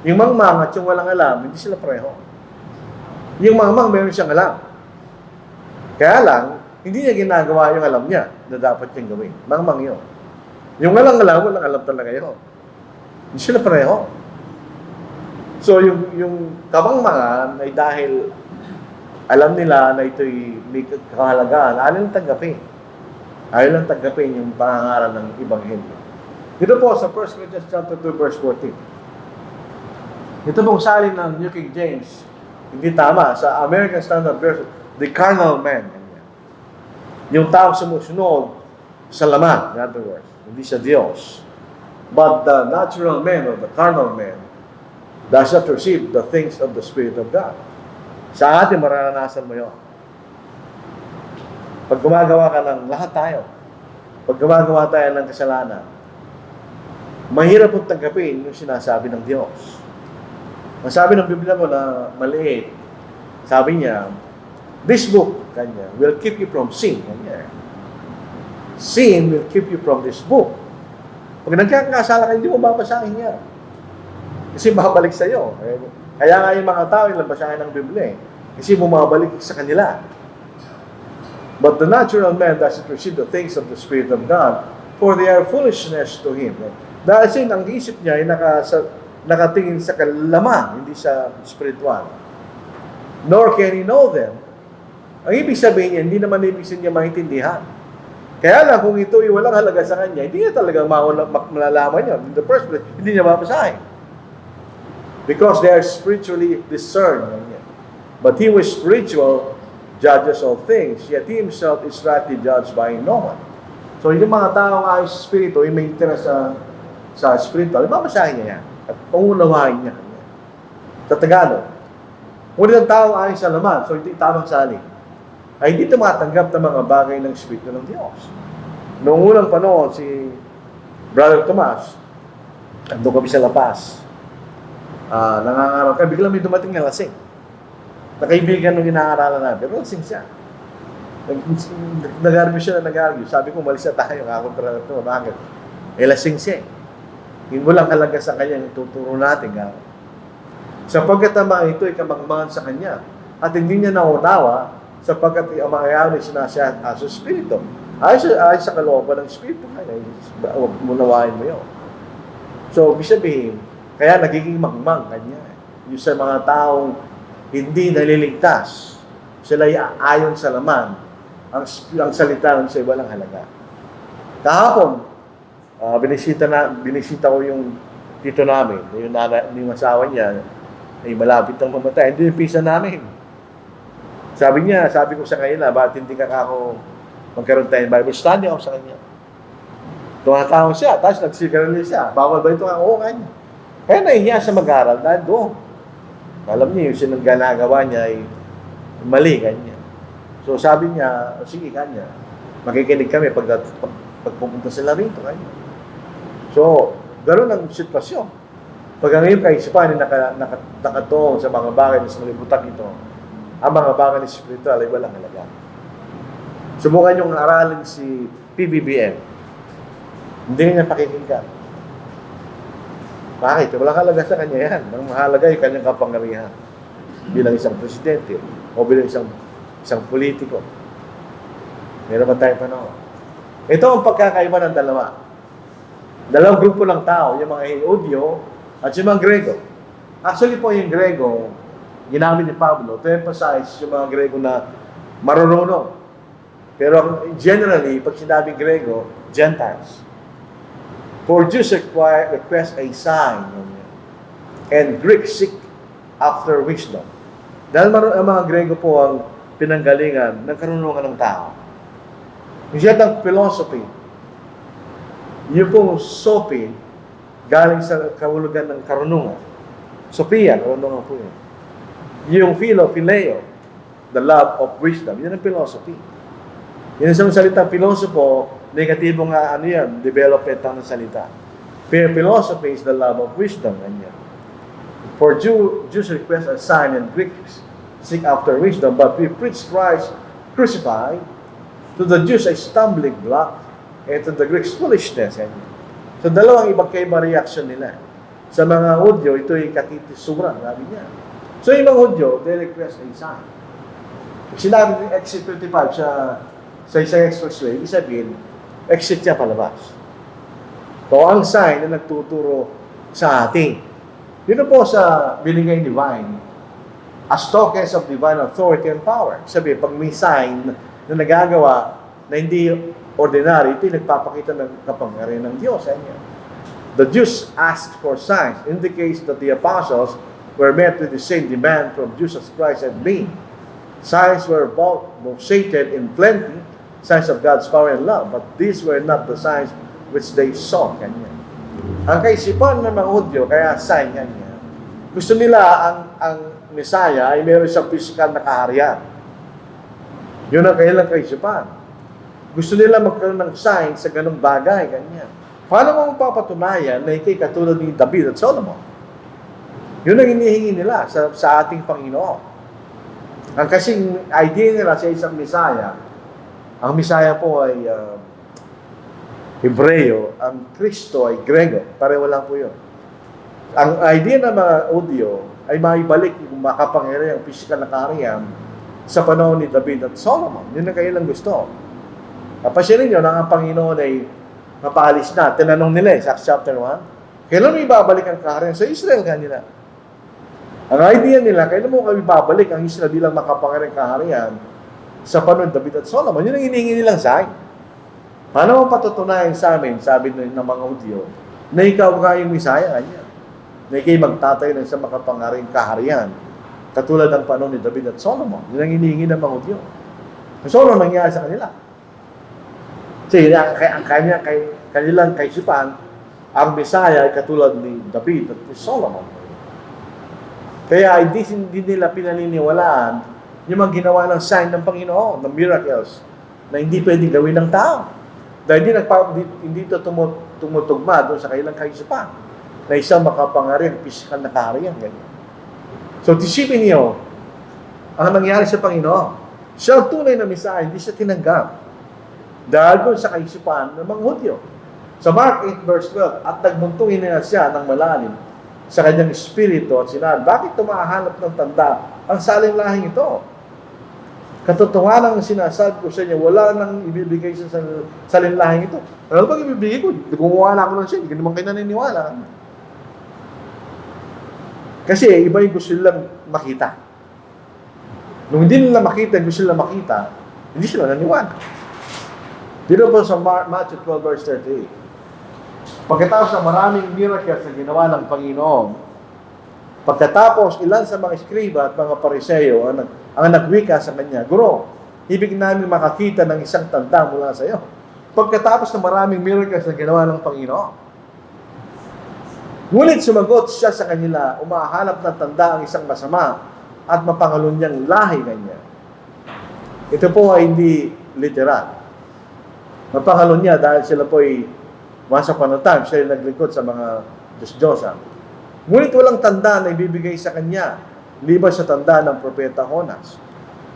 Speaker 1: Yung mangmang at yung walang alam, hindi sila pareho. Yung mangmang, meron siyang alam. Kaya lang, hindi niya ginagawa yung alam niya na dapat niyang gawin. Mangmang yun. Yung walang alam talaga yun. Hindi sila pareho. So, yung kamangmangan ay dahil alam nila na ito'y may kahalagaan, ayaw lang tanggapin. Ayaw lang tanggapin yung pangangaral ng Ebanghelyo. Dito po sa 1 Corinthians chapter 2, verse 14. Ito pong salin ng New King James, hindi tama. Sa American Standard Version, the carnal man. Yung tao sumusunod sa laman, in other words, hindi sa Diyos. But the natural man or the carnal man does not receive the things of the Spirit of God. Sa atin, mararanasan mo yun. Pag gumagawa ka ng lahat tayo, pag gumagawa tayo ng kasalanan, mahirap pong tanggapin yung sinasabi ng Diyos. Ang sabi ng Biblia mo na maliit, sabi niya, this book, kanya, will keep you from sin. Kanya. Sin will keep you from this book. Pag nagkakasala ka, hindi mo babasahin niya. Kasi babalik sa iyo. Kaya nga yung mga tao, yung basahin ng Biblia. Kasi bumabalik sa kanila. But the natural man doesn't receive the things of the Spirit of God, for they are foolishness to him. Dahil sin, ang isip niya ay nakatingin sa kalaman, hindi sa spiritual. Nor can he know them. Ang ibig sabihin niya, hindi naman ibig sabihin niya maintindihan. Kaya lang, kung ito ay walang halaga sa kanya, hindi niya talaga malalaman yun. In the first place, hindi niya mapasahin. Because they are spiritually discerned. But he was spiritual, judges all things, yet he himself is rightly judged by no one. So, yung mga taong ayos sa spirito, yung may interest sa spiritual, mabasahin niya yan. At pangunawain niya. Sa Tagalog, ngunit ang taong ayos sa laman, so hindi tamang sali, ay hindi tumatanggap ng mga bagay ng Espiritu ng Diyos. Noong unang panahon, si Brother Tomas, andun kami sa La Paz, nangangaral ka, biglang may dumating na lasing. Nakaibigan nung inaaralan namin, pero lasing siya. Nag-argue siya na nag-argue. Sabi ko, malis na tayo, kakontra na ito, bakit? Lasing siya. Hindi mo lang halaga sa kanya, ituturo natin. Sapagkat ang mga ito ay kamangmangan sa kanya. At hindi niya naunawa, sapagkat ang mga yaon ay sinasya sa Espiritu. Ay sa kalooban ng Espiritu, huwag munawain mo yun. So, ibig sabihin, kaya nagiging mangmang kanya. Yung sa mga taong hindi naliligtas, sila ay ayon sa laman, ang salita ng sa iba lang halaga. Kahapon, binisita ko yung tito namin, yung asawa niya, ay malapit ang mamatay. Hindi yung pisa namin. Sabi ko sa kanila, bakit hindi ka ako magkaroon tayo ng Bible study ako sa kanya. Tumatawag siya, tapos nagsigarilyo siya. Bawal ba ito ang kanya? Kaya nahihiya siya mag-aral dahil doon. Alam niya, yung sinangganagawa niya ay mali, kanya. So sabi niya, sige, kanya, makikinig kami pag pupunta sila rito, kanya. So, ganoon ang sitwasyon. Pag ang iyong kaisipan ay nakatoon sa mga bagay na sa malibutan ito, ang mga bagay na spiritual ay walang halaga. Subukan niyong aralin si PBBM. Hindi niya pakikinggan. Bakit? Walang halaga sa kanya yan. Ang mahalaga ay kanyang kapangyarihan bilang isang presidente o bilang isang politiko. Meron ba tayong panahon? Ito ang pagkakaiba ng dalawa. Dalawang grupo ng tao, yung mga Hudyo at yung mga Grego. Actually po yung Grego, ginamit ni Pablo to emphasize yung mga Grego na marunong. Pero generally, pag sinabing Grego, Gentiles. For Jews request a sign, and Greeks seek after wisdom. Dahil ang mga Grego po ang pinanggalingan ng karunungan ng tao. Yung siyang philosophy, yung pong Sophie, galing sa kahulugan ng karunungan. Sophia, karunungan po yun. Yung phileo, the love of wisdom, yun ang philosophy. Yun ang salitang pilosopo, negatibo nga ano yan, development ng salita. Pero philosophy is the love of wisdom. Ganyan. For Jews request a sign and Greeks seek after wisdom, but we preach Christ crucified. To the Jews a stumbling block, and to the Greeks foolishness. Ganyan. So dalawang ibang reaction nila. Sa mga Hudyo, ito ay katitisuran, sabi niya. So yung mga Hudyo, they request a sign. Sinabi ng exit 25 sa isang expressway, ibig sabihin, exit niya palabas. So, ang sign na nagtuturo sa atin. Dito po sa binigay ni Divine, as tokens of divine authority and power. Sabi, pag may sign na nagagawa na hindi ordinary, ito yung nagpapakita ng kapangyarihan ng Diyos. The Jews asked for signs, indicates that the apostles were met with the same demand from Jesus Christ and me. Signs were both stated in plenty, signs of God's power and love, but these were not the signs which they saw. Kanya. Ang kaisipan ng mga Hudyo, kaya sign kanya, gusto nila ang Messiah ay meron siyang physical na kaharian. Yun ang kailang kaisipan. Gusto nila magkaroon ng sign sa ganung bagay. Kanya. Paano mo mapapatunayan na ikay katulad ni David at Solomon? Yun ang inihingi nila sa ating Panginoon. Ang kasing idea nila sa isang Messiah, ang Messiah po ay Hebreo, ang Kristo ay Grego. Pareho lang po yun. Ang idea ng mga Hudyo ay maibalik yung makapangyarihan, ang physical na kaharian sa panahon ni David at Solomon. Yun ang kailang gusto. Kapasyanin nyo na ang Panginoon ay mapaalis na. Tinanong nila sa Acts chapter 1, kailan mo ibabalik ang kaharian sa Israel kanila? Ang idea nila, kailan mo kami babalik ang Israel bilang makapangyarihang kaharian sa panahon David at Solomon? Yun ang hinihingi nilang sign. Paano mo patutunayan sa amin, sabi ng mga Hudyo, na ikaw nga yung Messiah kanya? Na ikay magtatayo ng isang makapangyarihang kaharian katulad ng panahon ni David at Solomon. Yun ang hinihingi ng mga Hudyo. So, ano nangyari sa kanila? Kasi ang kanilang kaisipan, ang Messiah ay katulad ni David at ni Solomon. Kaya hindi nila pinaniniwalaan yung mga ginawa ng sign ng Panginoon, ng miracles, na hindi pwedeng gawin ng tao. Dahil hindi ito tumutugma doon sa kailang kaisipan na isang makapangyarihang physical na kaharian. So, tisipin niyo, ang nangyari sa Panginoon, siya ang tunay na Messiah, hindi siya tinanggap. Dahil doon sa kaisipan ng mga Hudyo. Sa Mark 8 verse 12, at nagmuntungin na siya ng malalim sa kanyang espiritu at sinabi, bakit tumahanap ng tanda ang saling lahing ito? Katotohanan ang sinasabi ko sa inyo, wala nang ibibigay sa saling lahing ito. Ano bang ibibigay ko? Gumawa na ako ng siya, hindi naman kayo naniniwala. Kasi iba yung gusto nilang makita. Nung hindi nila makita, gusto nila makita, hindi sila naniwala. Dito po sa Matthew 12 verse 38. Pagkatapos ng maraming miracles na ginawa ng Panginoon, pagkatapos ilan sa mga eskriba at mga pariseyo ang nagwika sa kanya, Guro, ibig namin makakita ng isang tanda mula sa iyo. Pagkatapos ng maraming miracles na ginawa ng Panginoon. Ngunit sumagot siya sa kanila, umahanap ng tanda ang isang masama at mapangalon niyang lahi kanya. Ito po ay hindi literal. Mapangalon niya dahil sila po ay once upon a time, siya ay naglingkod sa mga Diyos-Diyosan. Ngunit walang tanda na ibibigay sa kanya, liban sa tanda ng propeta Jonas.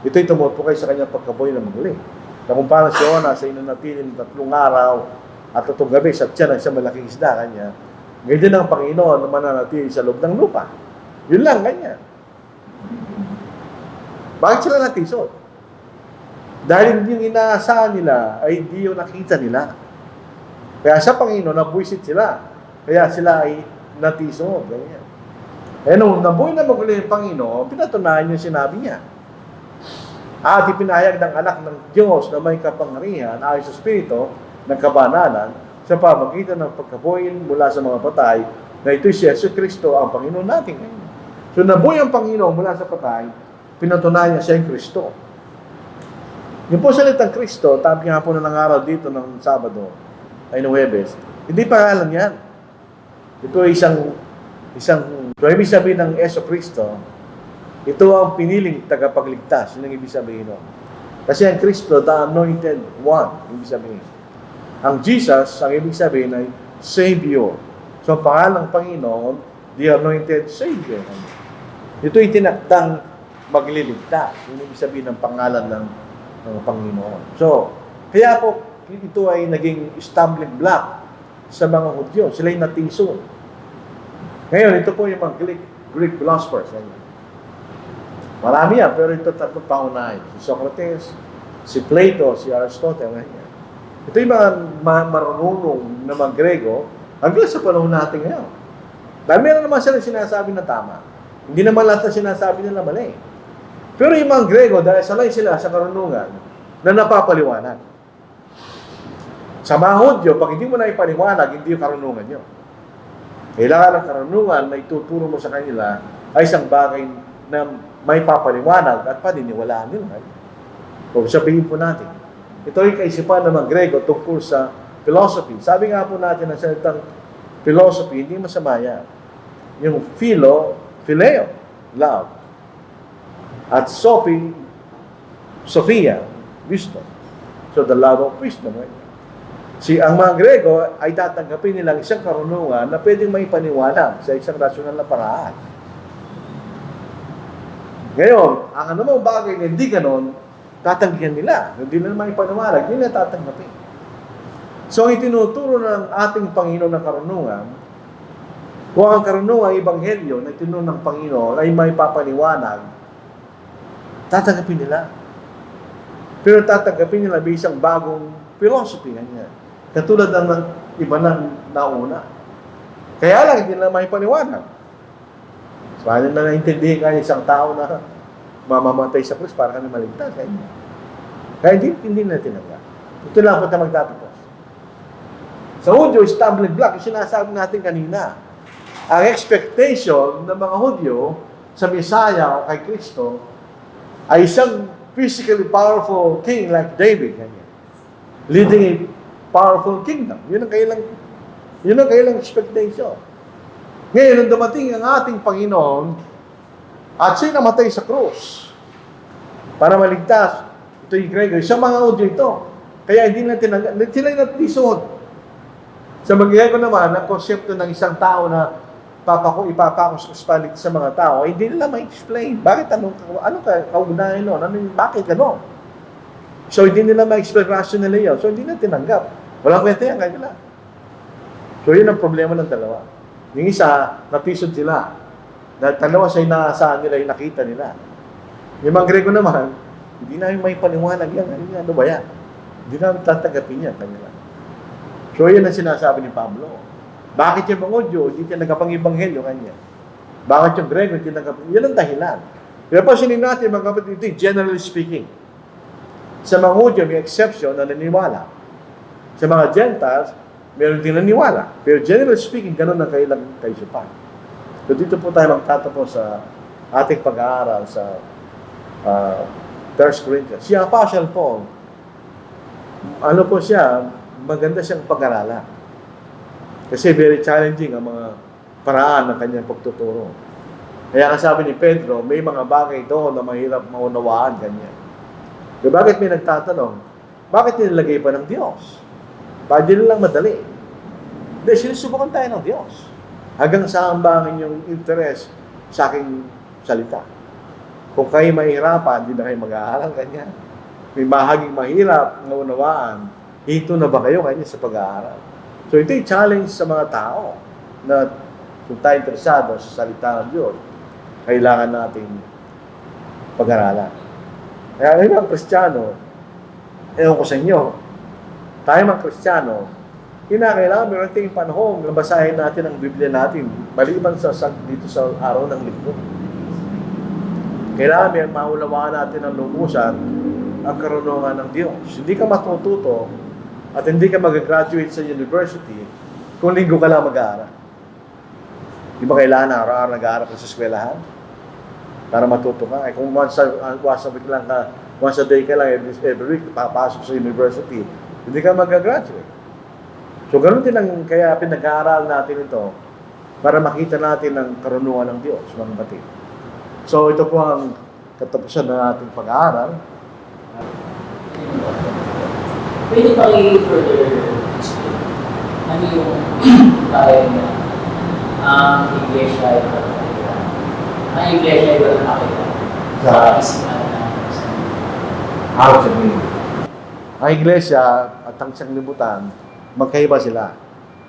Speaker 1: Ito'y tumutukay sa kanyang pagkabuhay ng muli. Na kung paano si Jonas ay nanatili ng 3 araw at 3 gabi sa tiyan ng isang malaking isda kanya, ganyan ang Panginoon na mananatili sa loob ng lupa. Yun lang, ganyan. Bakit sila natisod? Dahil yung inaasahan nila ay hindi yung nakita nila. Kaya sa Panginoon, nabuisit sila. Kaya sila ay natiso. Ganyan. Eh nung nabuhay na maguli yung Panginoon, pinatunayan yung sinabi niya. At ipinahayag ng anak ng Diyos na may kapangyarihan ayon sa Espiritu ng kabanalan sa pamagitan ng pagkabuhay mula sa mga patay na ito'y si Yesu Kristo ang Panginoon natin. So nabuhay ang Panginoon mula sa patay, pinatunayan niya siya yung Kristo. Yung po salitang Kristo, tabi nga po na nangaral dito ng Sabado, ay ng Huwebes, hindi pangalan yan. Ito ay isang so ibig sabihin ng Yesu Kristo, ito ang piniling tagapagligtas. Yun ang ibig sabihin nun. Kasi ang Kristo, the anointed one, ibig sabihin. Ang Jesus, ang ibig sabihin ay Savior. So ang pangalang Panginoon, the anointed Savior. Ito ay tinakdang magliligtas. Yun ang ibig sabihin ng pangalan ng Panginoon. So, kaya po, ito ay naging stumbling block sa mga Hudyo. Sila ay natiso. Ngayon, ito po yung mga Greek philosophers. Marami yan, pero ito tatlong paunahin. Si Socrates, si Plato, si Aristotle. Ito yung mga marunong na mga Grego hanggang sa panahon natin ngayon. Dahil meron naman sila sinasabi na tama. Hindi naman lahat na sinasabi nila mali. Pero yung mga Grego, dahil salay sila sa karunungan na napapaliwanag. Sa mga Hudyo, pag hindi mo na ipaliwanag, hindi yung karunungan nyo. Kailangan ng karunungan na ituturo mo sa kanila ay isang bagay na may papaliwanag at paniniwalaan nila. Kung sabihin po natin, ito ay kaisipan ng mga Grego tungkol sa philosophy. Sabi nga po natin na salitang philosophy, hindi masama yan. Yung phileo, love. At Sophia, wisdom. So the love of wisdom. Right? Ang mga Grego ay tatanggapin nilang isang karunungan na pwedeng may paniwalang sa isang rasyonal na paraan. Ngayon, ang anumang bagay na hindi ganon, tatanggihan nila. Hindi nila may paniwalag, hindi nila tatanggapin. So, ang itinuturo ng ating Panginoon na karunungan, kung ang karunungan, ebanghelyo na itinuro ng Panginoon ay may papaniwanag, tatanggapin nila. Pero tatanggapin nila isang bagong philosophy. Ganyan. Katulad ng iba na nauna. Kaya lang, hindi nila may paniwanag. Paano na naintindihin ka isang tao na mamamatay sa krus para kami maligtas? Kaya hindi na tinanggap. Ito lang po na magtatapos. Sa Hudyo, stumbling block, yung sinasabi natin kanina. Ang expectation ng mga Hudyo sa Messiah o kay Kristo ay isang physically powerful king like David. Ganyan. Leading a powerful kingdom. Yun ang kailang expectation. Ngayon, nung dumating ang ating Panginoon at siya'y namatay sa krus para maligtas, ito yung Gregory, sa mga Hudyo ito. Kaya hindi na tinanggap, sila yung natisod. Sa mag-Grego naman, ang konsepto ng isang tao na ipapakos sa mga tao, hindi nila ma-explain. Bakit ano kaunahin nun? Bakit gano'n? So, hindi nila ma-explain rationally yun. So, hindi na tinanggap. Walang kwenta yan kanila. So, yun ang problema ng dalawa. Yung isa, natisod sila. Dalawa siya inaasahan nila, yung nakita nila. Yung mga Grego naman, hindi na yung may paniwanag yan. Ano ba yan? Hindi na tatanggapin yan kanila. So, yun ang sinasabi ni Pablo. Bakit yung mga Hudyo, hindi tinagapang-ebanghelyo kanya? Bakit yung Grego, hindi tinagapang? Yan ang dahilan. Pero pasinin natin, mga kapatid, ito generally speaking. Sa mga Hudyo, may exception na naniniwala. Sa mga Gentiles, meron din naniniwala. Pero generally speaking, ganun ang kailang kaisipan. So dito po tayo magtatapos sa ating pag-aaral sa 1 Corinthians. Si Apostle Paul, ano po siya, maganda siyang pag-aralan. Kasi very challenging ang mga paraan ng kanyang pagtuturo. Kaya kasabi ni Pedro, may mga bagay doon na mahirap maunawaan, ganyan. So, bakit may nagtatanong? Bakit nilagay pa ng Diyos? Bakit din lang madali? Hindi, sinusubukan tayo ng Diyos. Hanggang saan ba ang inyong interest sa aking salita? Kung kayo mahirapan, hindi na kayo mag-aaral, ganyan. May bahaging mahirap na unawaan, hito na ba kayo ganyan sa pag-aaral? So, ito yung challenge sa mga tao na kung tayo interesado sa salita ng Diyos, kailangan natin pag-aralan. Kaya ngayon ang Kristiyano, Ewan ko sa inyo, tayo mga Kristiyano, kinakailangan meron tayong panahon na basahin natin ang Biblia natin, maliban dito sa araw ng linggo. Kailangan may maunawaan natin ang lubusan ang karunungan ng Diyos. Hindi ka matututo at hindi ka mag-graduate sa university kung linggo ka lang mag-aaral. Di ba kailangan araw-araw nag-aaral ka sa eskwelahan? Para matuto ka. Kung once a week lang ka, once a day ka lang, every week, papasok sa university, hindi ka mag-graduate. So, ganoon din ang kaya pinag-aaral natin ito para makita natin ang karunungan ng Diyos, mga kapatid. So, ito po ang katapusan ng ating pag-aaral.
Speaker 2: Pwede pa i-further explain ano yung tayo na ang iglesia ay walang nakita. Ang iglesia ay walang nakita sa isipan ng
Speaker 1: How to mean? Ang iglesia at ang sanglibutan, magkaiba sila.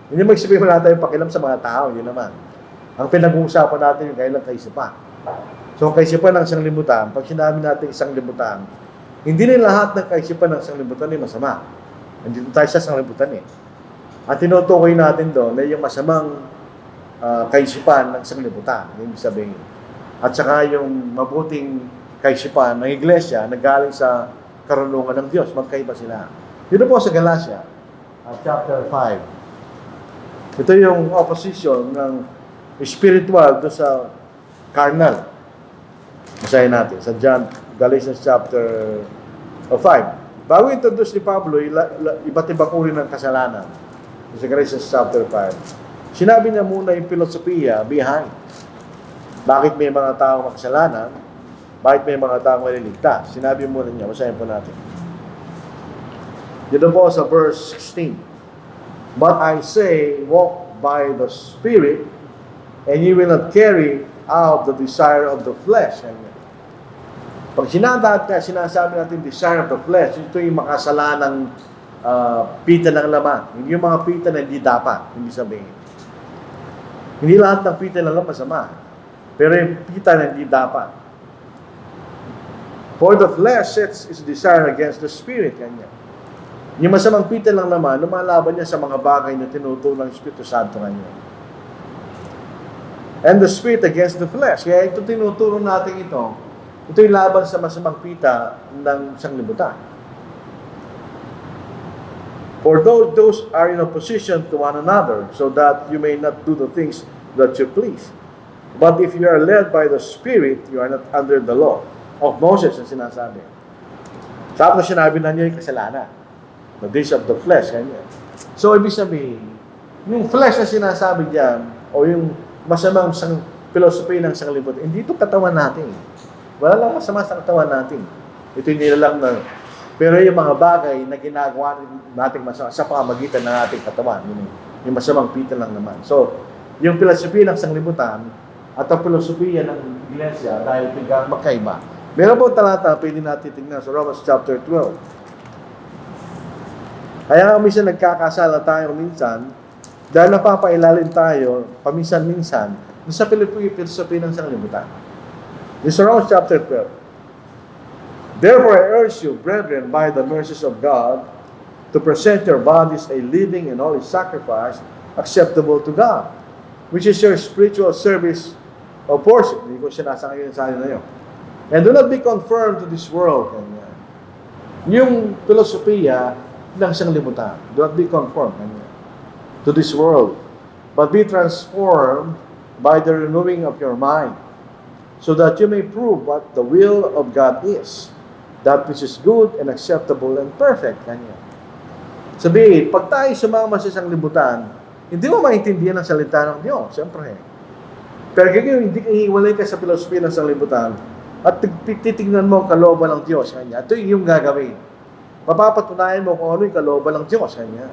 Speaker 1: Hindi magsabihin mo natin yung pakialam sa mga tao, yun naman. Ang pinag-uusapan natin yung kailang kaisipan. So, ang kaisipan ng sanglibutan, pag sinabi natin isang libutan, hindi rin lahat ng kaisipan ng sanglibutan ay masama. Nandito tayo sa sanglibutan eh. At tinutukoy natin doon na yung masamang kaisipan ng sanglibutan, yung sabihin. At saka yung mabuting kaisipan ng iglesia na galing sa karunungan ng Diyos, magkaiba sila. Dito po sa Galatia, chapter 5. Ito yung opposition ng spiritual do sa carnal. Basahin natin sa Galatians chapter 5. Bago introduce ni Pablo, iba't ibang uri ng kasalanan. Sa Galatians chapter 5. Sinabi niya muna yung filosofiya behind. Bakit may mga tao makasalanan? Bakit may mga tao maliligtas? Sinabi muna niya, basahin po natin. Dito po sa verse 16. But I say, walk by the Spirit, and you will not carry out the desire of the flesh. Pag sinasabi natin desire of the flesh, ito yung makasalanang pita ng laman. Yung mga pita na hindi dapat, hindi sabihin. Hindi lahat ng pita ng laman masama. Pero yung pita na hindi dapat. For the flesh sets its desire against the Spirit. Kanya. Yung masamang pita ng laman, lumalaban niya sa mga bagay na tinutulong ng Espiritu Santo kanya. And the Spirit against the flesh. Kaya ito tinutulong natin ito. Ito yung laban sa masamang pita ng sanglibutan. For those are in opposition to one another, so that you may not do the things that you please. But if you are led by the Spirit, you are not under the law of Moses, ang sinasabi. Tapos sinabi na niya yung kasalanan. The deeds of the flesh. Kanya. So, ibig sabihin, yung flesh na sinasabi diyan, o yung masamang philosophy ng sanglibutan, hindi ito katawan natin. Wala lang masama sa katawan natin. Ito yung nilalang na, pero yung mga bagay na ginagawa natin masama sa pamamagitan ng ating katawan, yung masamang pita lang naman. So, yung philosophy ng sanglibutan at ang philosophy ng iglesia dahil tinggang magkaiba. Meron po talata, pwede natin tingnan sa Romans chapter 12. Kaya minsan nagkakasala tayo minsan dahil napapailalim tayo paminsan-minsan sa philosophy ng sanglibutan. This is Romans chapter 12. Therefore, I urge you, brethren, by the mercies of God, to present your bodies a living and holy sacrifice acceptable to God, which is your spiritual service of worship. Hindi ko sinasangayon sa inyo na yun. And do not be conformed to this world. Yung filosofiya ng sanglibutan. Do not be conformed to this world, but be transformed by the renewing of your mind, so that you may prove what the will of God is, that which is good and acceptable and perfect. Kanya. Sabihin, pag tayo sumama sa sanglibutan, hindi mo maintindihan ang salita ng Diyos, siyempre. Pero kaya hindi ka hiwalay ka sa filosofiya ng sanglibutan at titignan mo ang kalooban ng Diyos. Kanya. Ito yung gagawin. Mapapatunayan mo kung ano yung kalooban ng Diyos. Kanya.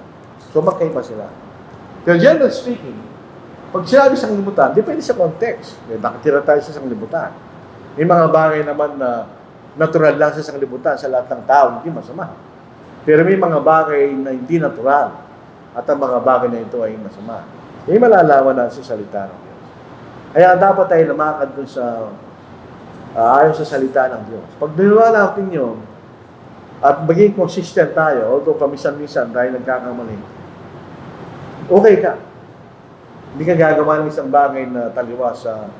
Speaker 1: So magkaiba sila. Pero generally speaking, pag sinabi sa sanglibutan, depende sa context. Nakatira tayo sa sanglibutan. May mga bagay naman na natural lang sa sanglibutan sa lahat ng tao, hindi masama. Pero may mga bagay na hindi natural at ang mga bagay na ito ay masama. May malalaman na sa salita ng Diyos. Kaya dapat tayo lumakad dun sa ayon sa salita ng Diyos. Pag niniwala natin yun, at maging consistent tayo, although paminsan-minsan dahil nagkakamali, okay ka. Hindi ka gagawa ng isang bagay na taliwas sa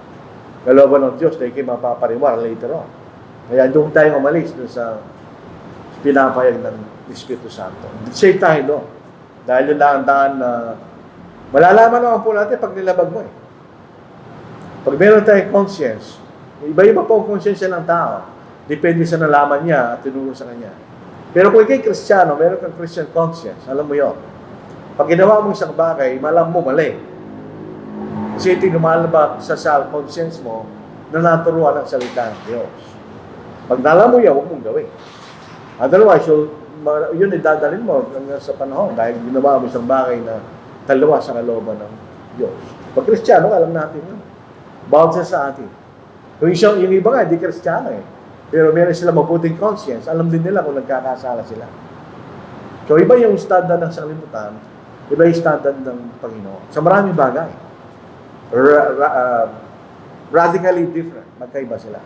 Speaker 1: kalooban ng Diyos dahil kayo mapapariwara later on. Kaya doon tayo umalis doon sa pinapayag ng Espiritu Santo. Save tayo doon. Dahil yun lang ang daan na malalaman naman po natin pag nilabag mo eh. Pag meron tayong conscience, iba-iba po ang conscience ng tao. Depende sa nalaman niya at tinuro sa kanya. Pero kung ikay Kristiyano, meron kang Christian conscience, alam mo yun. Pag ginawa mo isang bagay, malam mo mali. Kasi ito lumalabas sa conscience mo na naturuan ang salita ng Diyos. Pag nalaman mo yan, huwag mong gawin. Otherwise, yun idadalhin mo hanggang sa panahon dahil ginawa mo isang bagay na taliwas sa kalooban ng Diyos. Pag Kristiyano, alam natin yun. Bawat sa atin. Yung iba nga, hindi Kristiyano eh. Pero meron sila mabuting conscience, alam din nila kung nagkakasala sila. So, iba yung standard ng sanglibutan, iba yung standard ng Panginoon. Sa maraming bagay. Radically different. Magkaiba sila.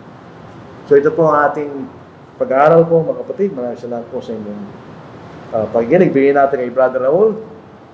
Speaker 1: So, ito po ang ating pag-aaral po, mga kapatid. Maraming salamat po sa inyong pakikinig. Bigyan natin kay Brother Raul.